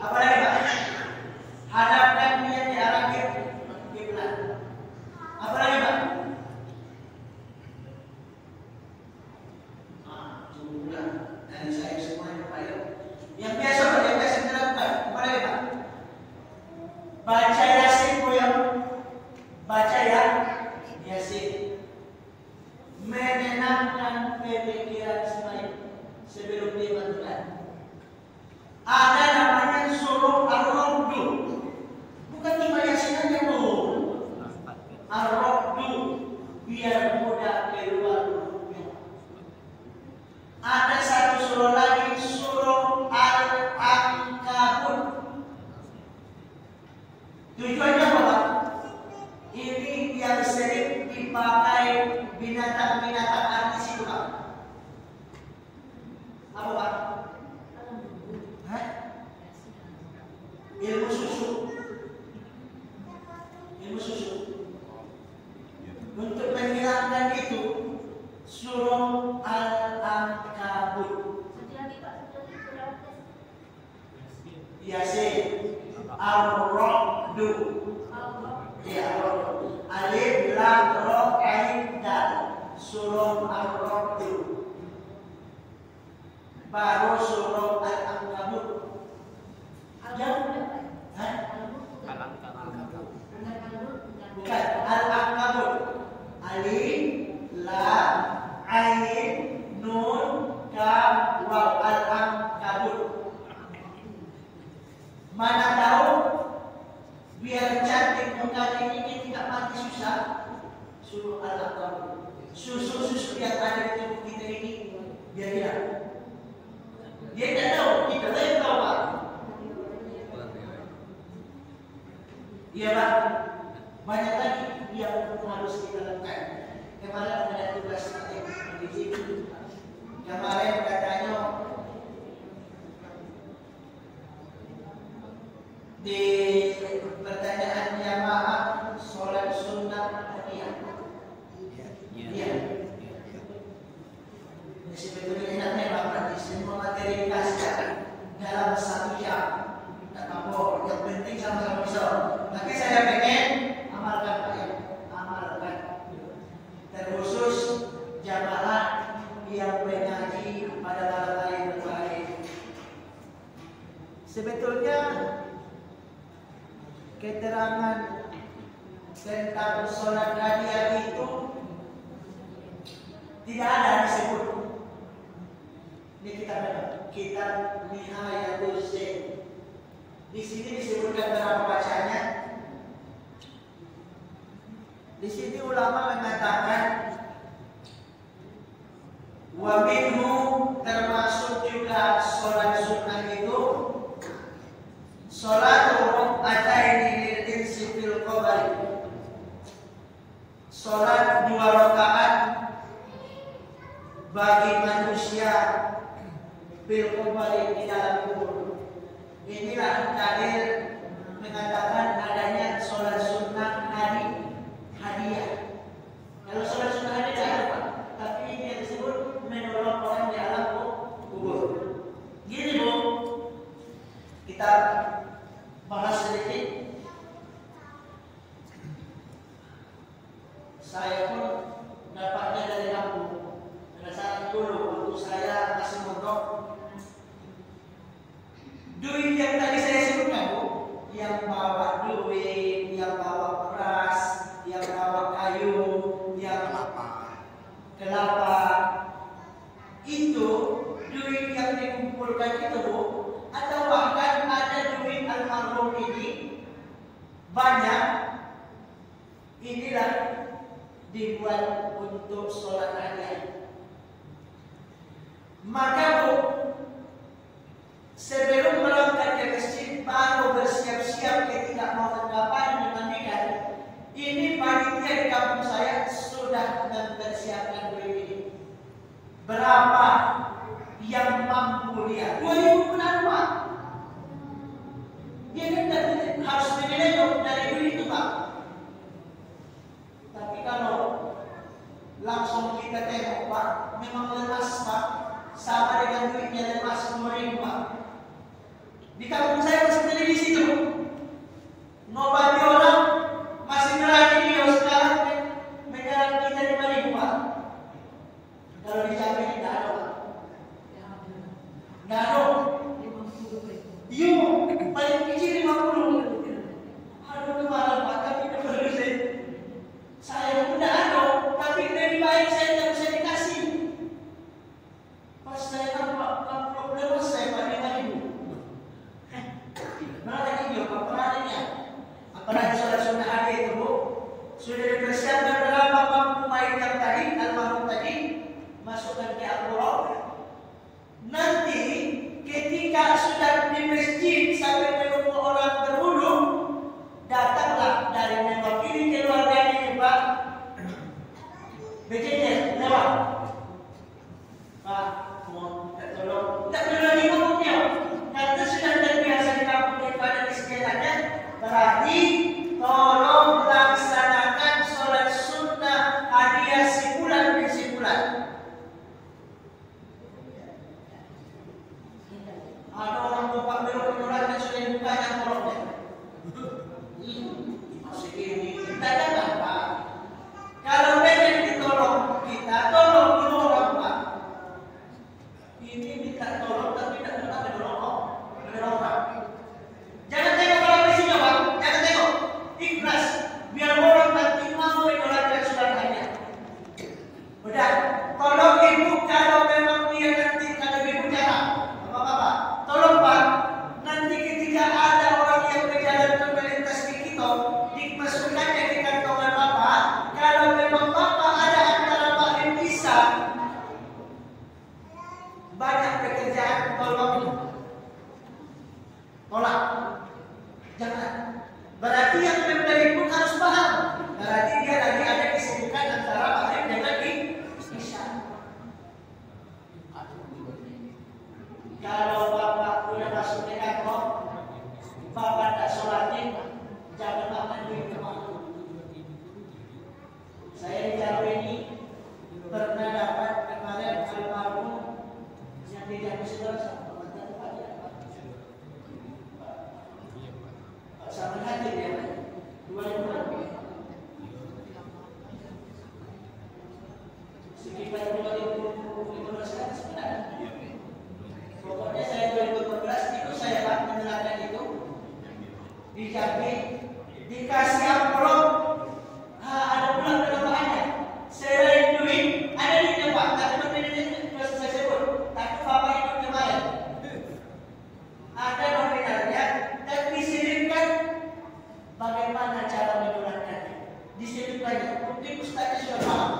[SPEAKER 1] Apa lagi Pak? Hadapkan dia di arah kiblat. Apa lagi Pak? Sudah dari saya semuanya Pak ya. Yang biasa Pak, yang biasa diterapkan. Apa lagi Pak? Baca Yasin Bu ya. Baca ya Yasin. Menenangkan pemikiran Ismail sebelum dimandikan. Ada namanya surah Ar-Ra'd. Bukan cuma Yasin aja Bu. Ar-Ra'd biar mudah keluar hurufnya. Ada satu surah lagi, surah Al-Ankabut. Tujuannya apa? Ini yang sering dipakai binatang-binatang artis itu Pak. Apa Pak? Hah? Ilmu susu. Ilmu susu. Untuk menghilangkan itu surah Al-Ankabut. Yasin. Ar-Ra'd. Ya, Alif Lam Ra Ain Dal. Surah Ar-Ra'd. Baru surah Al-Ankabut. Bukan Al-Ankabut. Alif Lam Ain Nun Kaf Waw. Al-Ankabut. Mana tahu biar cantik muka ini tidak mati susah. Suruh Al-Ankabut. Susu-susu yang ada di tubuh kita ini biar hilang. Dia tidak tahu, kita yang tahu Pak. Iya Pak. Banyak lagi yang harus kita lakukan. Kemarin ada tugas di sini. Kemarin katanya di pertanyaan jamaah sholat sunnah hadiah. Iya. Sebetulnya enaknya Bapak semua materi dikasih dalam 1 jam. Tak apa, yang penting sama-sama bisa. Tapi saya pengen amalkan Pak ya, amalkan. Terkhusus jamaah yang mengaji pada malam hari berbahagia. Sebetulnya keterangan tentang sholat hadiah itu Tidak ada disebut. Ini kitab Nihayatul Zain. Di sini disebutkan dalam bacanya. Di sini ulama mengatakan wa minhu, termasuk juga sholat sunnah itu sholatul ataini lil insi fil qabri, sholat 2 rakaat bagi manusia fil qabri, di dalam kubur. Inilah dalil mengatakan adanya sholat sunnah hadiah. Kalau sholat sunnah hadiah tidak ada, tapi ini yang disebut menolong orang di alam kubur. Gini Bu, kita bahas sedikit. Saya pun dapatnya dari Lampung. Pada saat dulu waktu saya masih mondok, duit yang tadi saya sebutkan Bu, yang bawa duit, yang bawa beras, yang bawa kayu, yang kelapa, itu duit yang dikumpulkan itu Bu, atau bahkan ada duit almarhum ini banyak, inilah dibuat untuk sholat hadiah. Maka Bu, sebelum berangkat ke masjid baru bersiap-siap ketika mau kapan dimandikan. Ini panitia di kampung saya sudah mempersiapkan duit ini. Berapa yang mampu dia? 2.000 pun ada. Dia kan harus menelok dari duit itu Pak. Tapi kalau langsung kita tengok Pak, memang lemas Pak. Sama dengan duitnya lemas 2.000 Pak. Di kampung saya masih beli di situ. Ngobati orang masih berani dia sekarang menyerang kita 5.000 Pak. Kalau dicapai tidak ada Pak. Nggak ada. Iya, paling kecil 50. Aduh kemarin Pak, tapi tidak perlu saya pun tidak ada, tapi lebih baik saya tidak bisa dikasih. Pas saya nampak problem saya Pak 5.000. Mana lagi dia Pak perhatiannya? Apalagi sholat sunnah hadiah itu Bu, sudah dipersiapkan berapa mampu main yang tadi, almarhum tadi, masukkan ke Al-Quran. Nanti ketika sudah di masjid sampai menunggu orang berwudu, datanglah dari mewakili keluarga ini Pak, berjejer lewat. Pak, mohon tolong, tak perlu lagi ngomong dia. Karena sudah terbiasa di kampung daripada di sekitarnya, berarti tolong laksanakan sholat sunnah hadiah sebulan demi sebulan. Ada orang bapak belok penolakan sudah dibuka yang tolongnya. Masih ini kita jangan Pak. Kalau pengen ditolong kita tolong dulu orang Pak. Ini minta tolong tapi tidak pernah menolong orang. Jangan tengok kalau isinya Pak, jangan tengok. Ikhlas, biar orang nanti mau menolakkan saudaranya. Udah, tolong ibu kalau memang dia nanti kalau ibu bicara, Bapak, tolong Pak, nanti ketika ada orang yang berjalan ke melintas di kita, dimasukkannya ke kantongan Bapak. Kalau memang Bapak ada antara Pak dan bisa banyak pekerjaan, tolong tolak, jangan. Berarti yang memberi pun harus paham. Berarti dia lagi ada kesibukan antara Pak dengan Isya. Kalau Bapak udah masuk ke kantor, Bapak tak sholatin, jangan makan duit kemana. Saya di Jawa ini pernah dapat kemarin almarhum yang tidak bisa sama sama hati dia 2 bulan sekitar 2015 kan sebenarnya. Pokoknya saya 2014 itu saya menerangkan itu di Jambi, dikasih amplop, ada pula penambahannya. Selain duit, ada duitnya Pak. aja. Mungkin ustaznya sudah paham.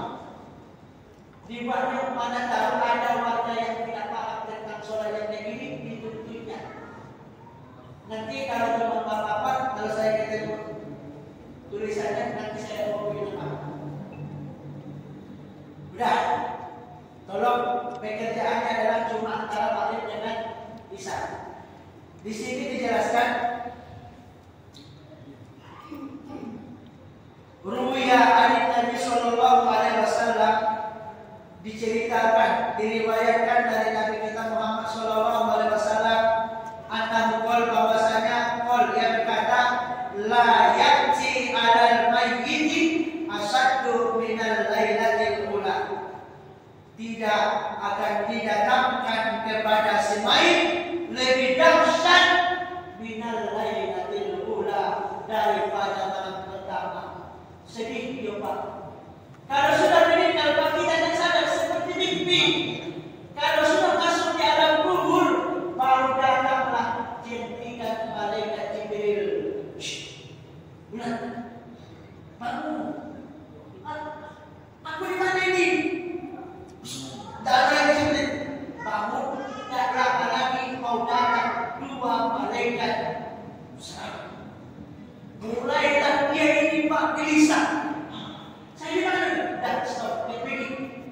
[SPEAKER 1] Di Bandung mana tahu ada warga yang tidak paham tentang sholat yang kayak gini, dituntutnya. Nanti kalau teman bapak, kalau saya ketemu tulisannya, nanti saya mau bilang apa. Udah, tolong pekerjaannya adalah cuma antara maghrib dengan isya. Di sini dijelaskan Ruwiya an Nabi sallallahu alaihi wasallam, diceritakan, diriwayatkan dari Nabi kita Muhammad sallallahu alaihi wasallam, annahu qol, bahwasanya qol, yang berkata, la yaqti 'alal mayyiti asaddu minal lailatil ula. Tidak akan didatangkan kepada si mayit lebih dahsyat minal lailatil ula, daripada malam pertama. Sedih dia Pak. Kalau sudah meninggal Pak, kita tidak sadar seperti mimpi. Kalau sudah masuk di alam kubur, baru datanglah jentikan malaikat Jibril. Bulan, bangun. Aku di mana ini? Datang Jibril. Bangun. Tak lama lagi mau datang dua malaikat. Mulailah dia ini Pak gelisah. Saya di mana? Dan stop,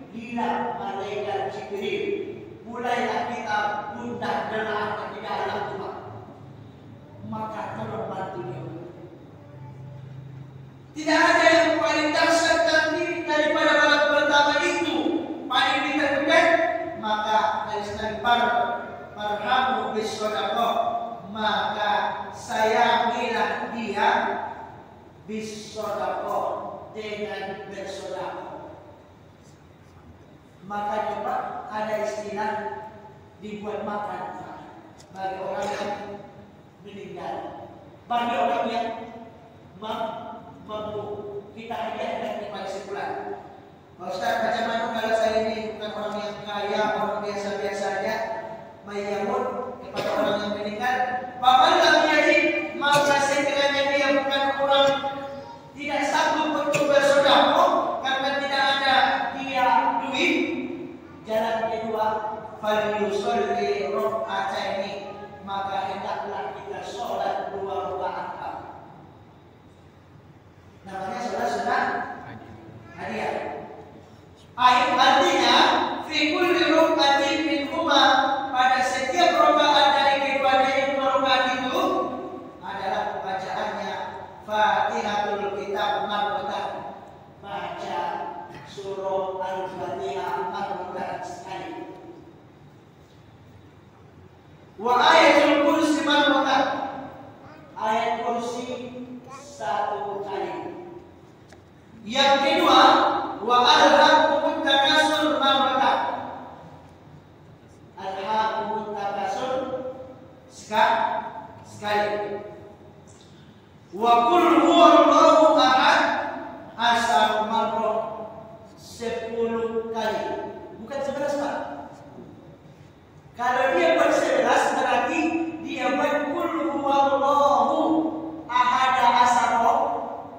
[SPEAKER 1] bila malaikat Jibril. Mulailah kita gundah delah di dalam rumah. Maka tolong bantu dia. Tidak ada yang paling dahsyat nanti daripada malam pertama itu. Paling ditakutkan, maka marhamu bisodaqah, maka sayangilah dia bisodaqah, dengan bersedekah. Makanya Pak, ada istilah dibuat makan bagi orang yang meninggal, bagi orang yang mampu, kita hadiahkan kepada sebulan. Pak Ustaz, macam mana kalau saya ini bukan orang yang kaya, orang biasa-biasa saja, menyambut kepada orang yang meninggal? Bapak lagi jadi mau sekiranya dia bukan orang tidak sanggup untuk bersedekah karena tidak ada dia duit. Jalan kedua, falyusolli raka'ataini, maka hendaklah kita sholat 2 rakaat. Namanya sholat sunnah hadiah. Artinya, fi kulli raka'atin minhuma, pada setiap rakaat dari keduanya 2 rakaat itu adalah bacaannya Fatihatul Kitab marratan, baca surah Al-Fatihah marratan sekali. Wa ayatul kursi marratan, ayat kursi 1 kali. Yang kedua, wa alhaakumut takasur marratan, alhaakumut takasur sekali. Wa qul huwallahu ahad asar marrah, 10 kali. Bukan 11 Pak. Kalau dia buat 11 berarti dia buat qul huwallahu ahad asar.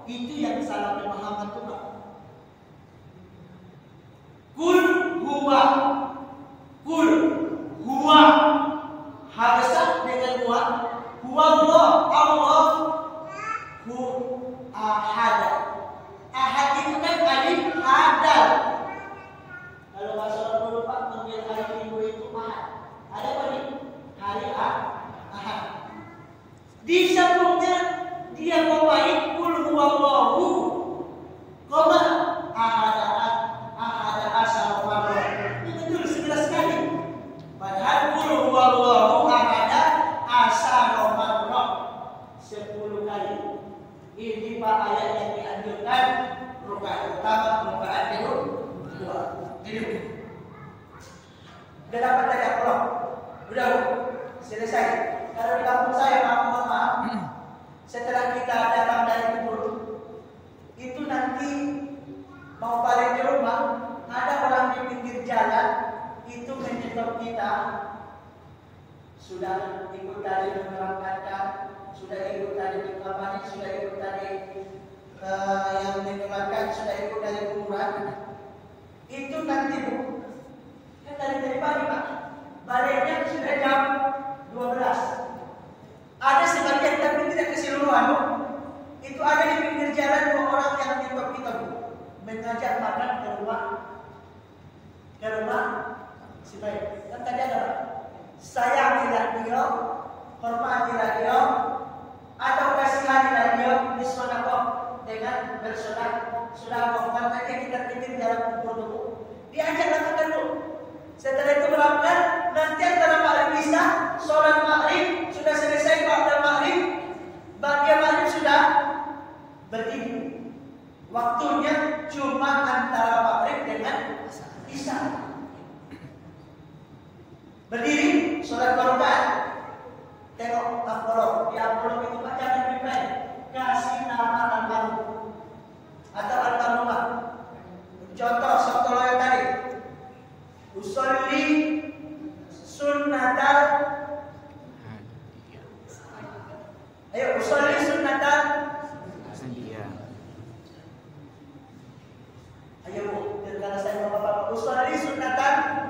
[SPEAKER 1] Itu yang salah pemahaman tuh Pak. Qul huwa harusnya dengan huwa Allah ahad. Ahad itu kan alif hadal. Kalau bahasa orang dulu Pak panggil hari Minggu itu ahad. Ada apa nih? Hari ahad. Di sambungnya dia membaik kul huwallahu koma ahad asar marrah. Itu betul 11 kali. Padahal kul huwallahu ahad asar marrah 10 kali. Ini Pak ayat yang dianjurkan rakaat pertama, rakaat kedua. Ini udah dapat tadi apa? Udah selesai. Kalau di kampung saya, mohon maaf, setelah kita datang dari kubur, itu nanti mau balik ke rumah, ada orang di pinggir jalan itu menyetop kita. Sudah ikut tadi menerangkan, sudah ikut tadi mengamankan, sudah ikut tadi yang mengeluarkan sudah ikut dari kuburan, itu nanti Bu, kan dari pagi Pak, baliknya sudah jam 12. Ada sebagian tapi tidak keseluruhan Bu. Itu ada di pinggir jalan 2 orang yang nyetop kita Bu, mengajak makan ke rumah si baik. Kan tadi ada Pak, sayangilah dia, hormatilah dia, atau kasihanilah dia di sodakoh dengan bersodakoh. Makanya kita pikir dalam kubur dulu, diajak lakukan dulu. Setelah itu melakukan, nanti antara maghrib isya, sholat maghrib sudah selesai, ba'da maghrib, ba'da maghrib sudah berdiri. Waktunya cuma antara maghrib dengan isya. Berdiri, sholat barokat. Tengok amplop, di amplop itu Pak jangan dipel, kasih nama almarhum atau almarhumah. Contoh satu yang tadi, usolli sunnatal, ayo usolli sunnatal, ayo Bu, karena saya bapak usolli sunnatal.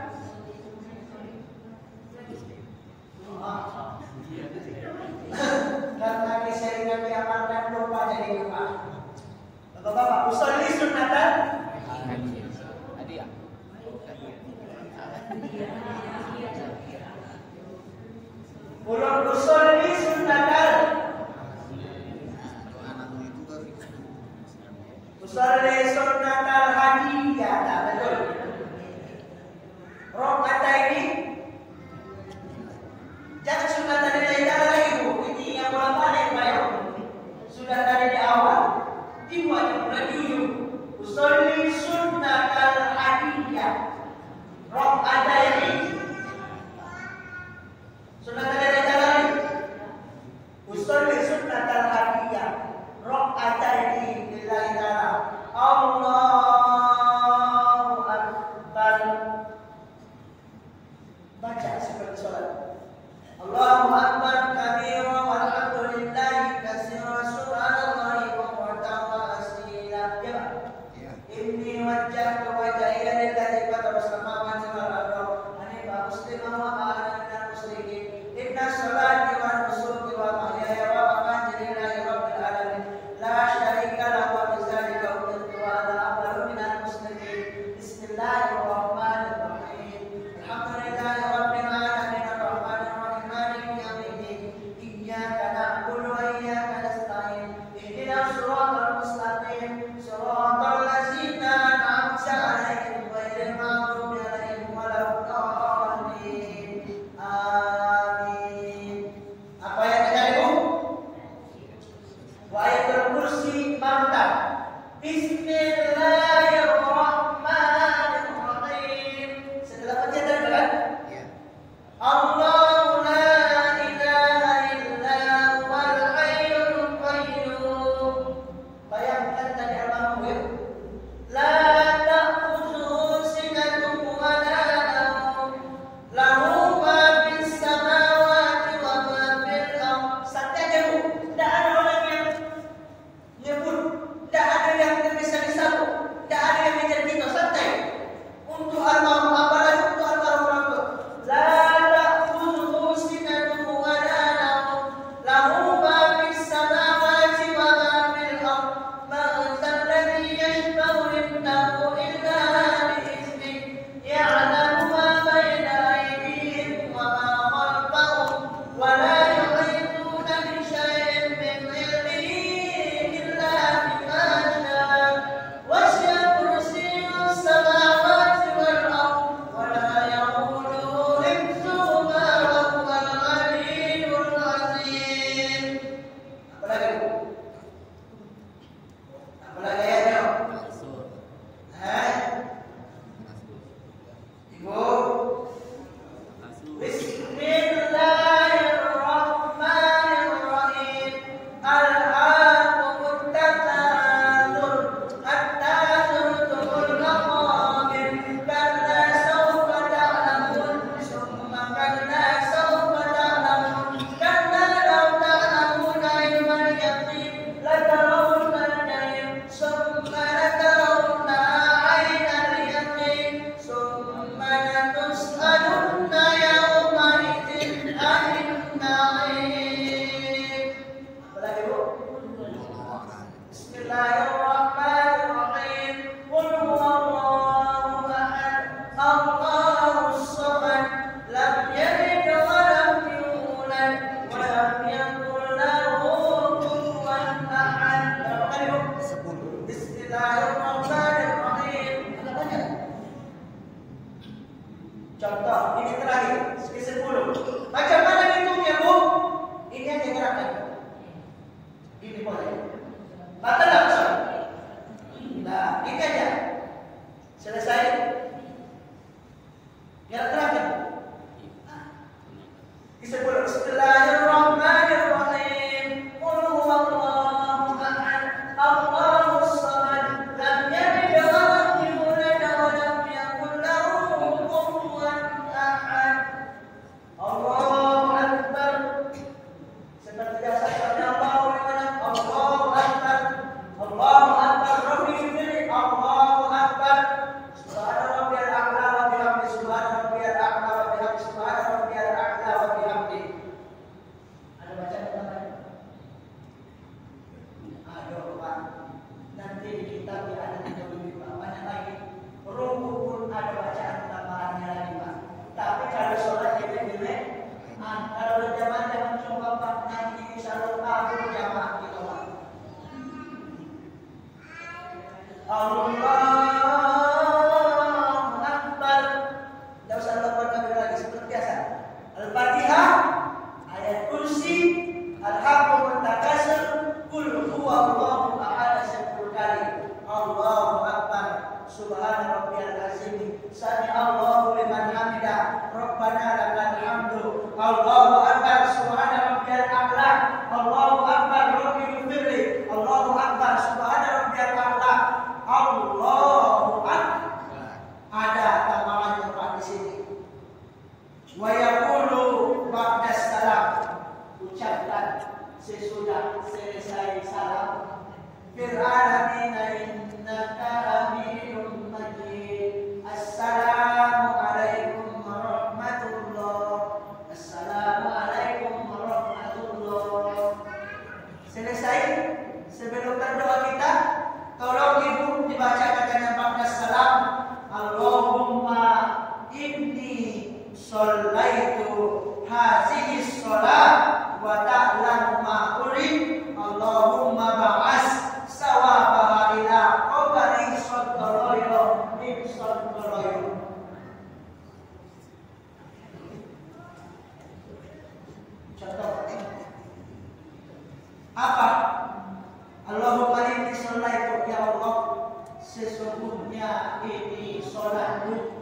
[SPEAKER 1] Karena keseringan diamalkan lupa jadi lupa. Bapak-bapak, usolli sunnatan
[SPEAKER 2] hadiah.
[SPEAKER 1] ulun usolli sunnatan. Usolli sunnatal hadiah. Tak betul. Rokata ini jangan sunnah tadi dari lagi Bu. Ini yang bolak-balik Pak ya. Sudah tadi di awal, dibuat mulai di ujung. Usolli sunnatal hadiyah. Roh ada ini. Sunnah tadi dari lagi. Usolli sunnatal hadiyah. Roh ada ini lillahi ta'ala. Allahu Akbar. Baca seperti sholat. Allahu Akbar kabira walhamdulillahi katsira subhanallahi bukratan wa asila. Ya Pak. Inni wajjahtu wajhiya lillazi fatara as-samawati wal arda hanifan musliman wa ma ana minal musyrikin. Inna sholati wa nusuki wa mahyaya wa mamati lillahi rabbil alamin. La syarika lahu wa bidzalika umirtu wa ana awwalul minal muslimin. Bismillahirrahmanirrahim. Alhamdulillahi rabbil alamin. Iyyaka na'budu wa iyyaka nasta'in. Ihdinas siratal mustaqim. Shiratal ladzina an'amta Contoh, ini terakhir, ke-10. Macam mana hitungnya, Bu? Ini aja gerakan. Ini boleh. Mata langsung. Nah, ini aja. Selesai. Gerakan. Ke-10. Bismillahirrahmanirrahim. Qul huwallahu ahad. Allahus samad. Lam yalid wa lam yulad wa lam yakul lahu kufuwan ahad. Allahu akbar. Seperti biasa Allahu akbar. Allahu akbar. Allahu akbar. Rabbi firli. Allahu akbar. Subhana rabbiyal a'la wa bihamdi. Subhana rabbiyal a'la wa bihamdi. Subhana rabbiyal a'la wa bihamdi. Ada bacaan tambahan? Ayo Pak. Nanti di kitab ada lebih banyak lagi. Ruku pun ada bacaan tambahannya lagi Pak. Tapi kalau sholat jelek, kalau berjamaah coba Pak, nanti insyaallah aku berjamaah gitu Pak. Allahu Akbar. Tidak usah lupa Nabi lagi seperti biasa. Al-Fatihah, ayat kursi, Al-Haqqul Mutakasir, Qul huwallahu ahad 10 kali. Allahu Akbar. Subhana rabbiyal azim. Sami Allahu liman hamidah. Rabbana lakal hamdu. Allahu Akbar. Subhana rabbiyal a'la. Allahu Akbar. Rabbi firli. Allahu Akbar. Subhana rabbiyal a'la. Allahu Akbar. Ada tambahan Pak di sini. Wa yaqulu ba'da salam. Ucapkan sesudah selesai salam. Fil alamin innaka hamidum majid. Assalamu alaikum warahmatullah. Assalamu alaikum warahmatullah. Selesai. Sebelum berdoa kita, tolong Ibu dibaca katanya ba'da salam. Allahumma inni shallaitu hazihi sholat wa ta'lamu ma urid. Allahumma ba'as sawabaha ila qabri saddarayo min saddarayo. Contoh apa? Allahumma inni shallaitu, ya Allah, sesungguhnya ini sholatku.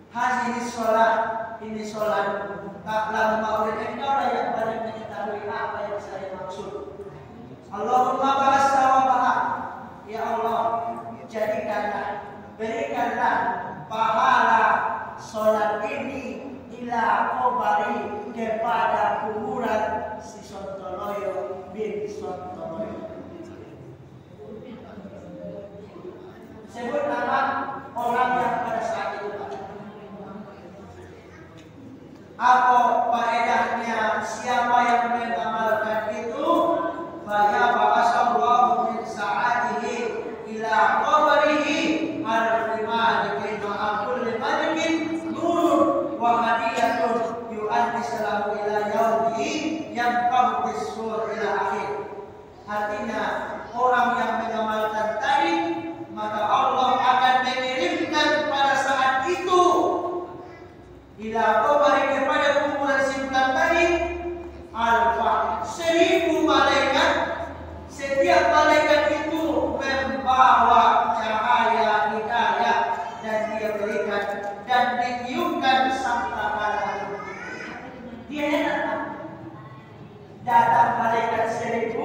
[SPEAKER 1] Hazihi sholat, ini sholat. Ta'lamu ma urid, engkau lah yang paling mengetahui apa yang saya maksud. Allahumma ba'as sawabaha, ya Allah, jadikanlah, berikanlah pahala sholat ini ila qabri, kepada kuburan si Sontoloyo bin Sontoloyo. Sebut nama orang yang pada saat itu Pak. Apa faedahnya? Siapa yang mengamalkan itu? Faya ba'asallahu min sa'atihi ila qabrihi al-rimalikin ma'akul limalikin nurun wa hadiyatun yu'addisalahu ila yawmihi yang pahubisur ila akhir. Artinya orang yang mengamalkan tadi, maka Allah akan mengirimkan pada saat itu ila qabri, kepada kuburan si fulan tadi, alfa 1000 malaikat. Setiap malaikat itu membawa cahaya hidayah dan dia berikan dan ditiupkan sangkakala. Dia enak datang malaikat 1000,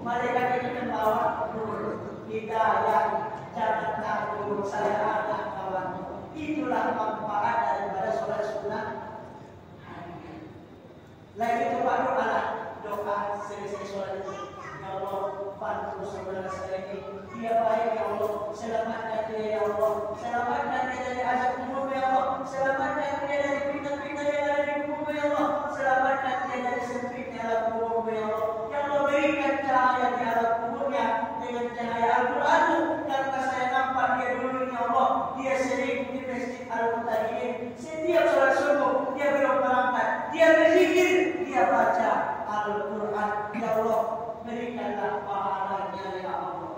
[SPEAKER 1] malaikat itu membawa nur hidayah. Jangan takut, saya anak kawanmu. Itulah manfaat daripada sholat sunnah. Lagi itu Pak, doa selesai sholat itu. Ya Allah, bantu saudara saya ini. Dia baik ya Allah. Selamatkan dia ya Allah. Selamatkan dia dari azab kubur ya Allah. Selamatkan dia dari fitnah-fitnah yang ada di kubur ya Allah. Selamatkan dia dari sempitnya alam kubur ya Allah. Ya Allah, berikan cahaya di alam kuburnya dengan cahaya Al-Quran. Karena saya nampak dia dulu ya Allah, dia sering di masjid Al-Mutahidin. Setiap sholat subuh dia belum berangkat, dia berzikir, dia baca Al-Quran. Ya Allah, berikanlah pahalanya ya Allah.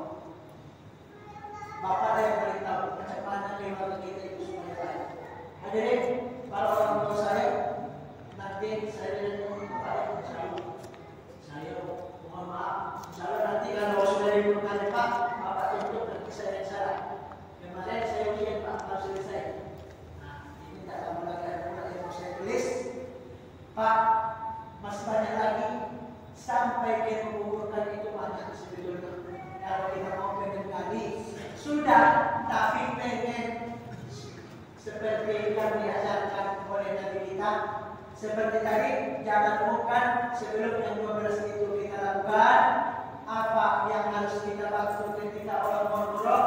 [SPEAKER 1] Bapak yang beritahu macam mana keluarga kita itu supaya baik. Hadirin, kalau orang tua saya nanti saya mohon maaf, kalau nanti kalau sudah dibutuhkan Pak, Bapak tuntut nanti saya yang salah. Kemarin saya ujian Pak, harus selesai. Nah, ini tak kamu lagi ada yang mau saya tulis. Pak, masih banyak lagi sampai ke mengukurkan itu banyak sebetulnya. Kalau kita mau pengen lagi, sudah, tapi pengen seperti yang diajarkan oleh Nabi kita. Seperti tadi, jangan bukan sebelum yang 12 itu kita lakukan apa yang harus kita bantu ketika orang ngobrol,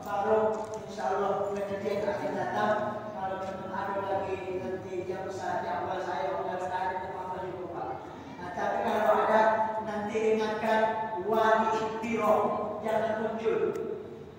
[SPEAKER 1] baru insya Allah kejadian akan datang. Kalau memang ada lagi nanti yang saatnya awal saya mudah-mudahan itu apa juga Pak. Nah, tapi kalau ada nanti ingatkan wali biro jangan muncul.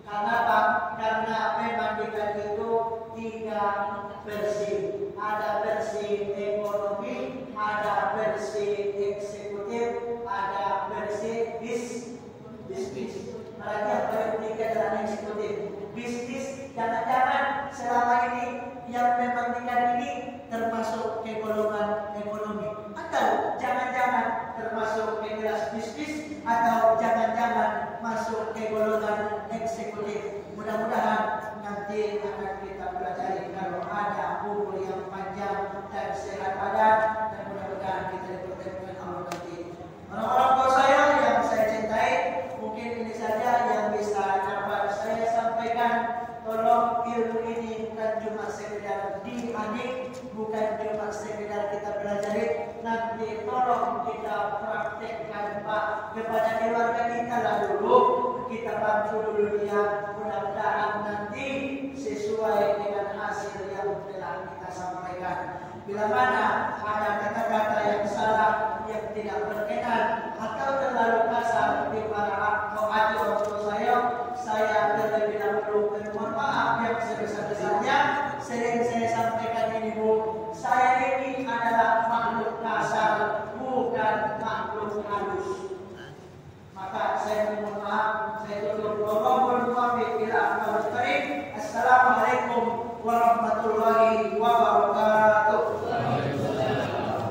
[SPEAKER 1] Karena apa? Karena memang dikaji itu 3 versi. Ada versi ekonomi, ada versi eksekutif, ada versi bisnis. Berarti yang paling tinggi adalah eksekutif. Bisnis, jangan-jangan selama ini yang memang tinggal ini termasuk ke golongan ekonomi, atau jangan-jangan termasuk ke kelas bisnis, atau jangan-jangan masuk ke golongan eksekutif. Mudah-mudahan nanti akan kita pelajari kalau ada umur yang panjang dan sehat badan, dan mudah-mudahan kita dipertemukan Allah nanti. Orang-orang tua saya yang saya cintai, mungkin ini saja yang bisa dapat saya sampaikan. Tolong ilmu ini bukan cuma sekedar diadik, bukan cuma sekedar kita pelajari, nanti tolong kita praktekkan Pak kepada keluarga kita lah dulu, kita bantu dulu dia, mudah-mudahan nanti sesuai dengan hasil yang telah kita sampaikan. Bila mana ada kata-kata yang salah, yang tidak berkenan atau terlalu kasar di para orang tua saya terlebih dahulu mohon maaf yang sebesar-besarnya. Sering saya sampaikan ini Bu, saya ini adalah makhluk kasar, bukan makhluk halus. Maka saya mohon maaf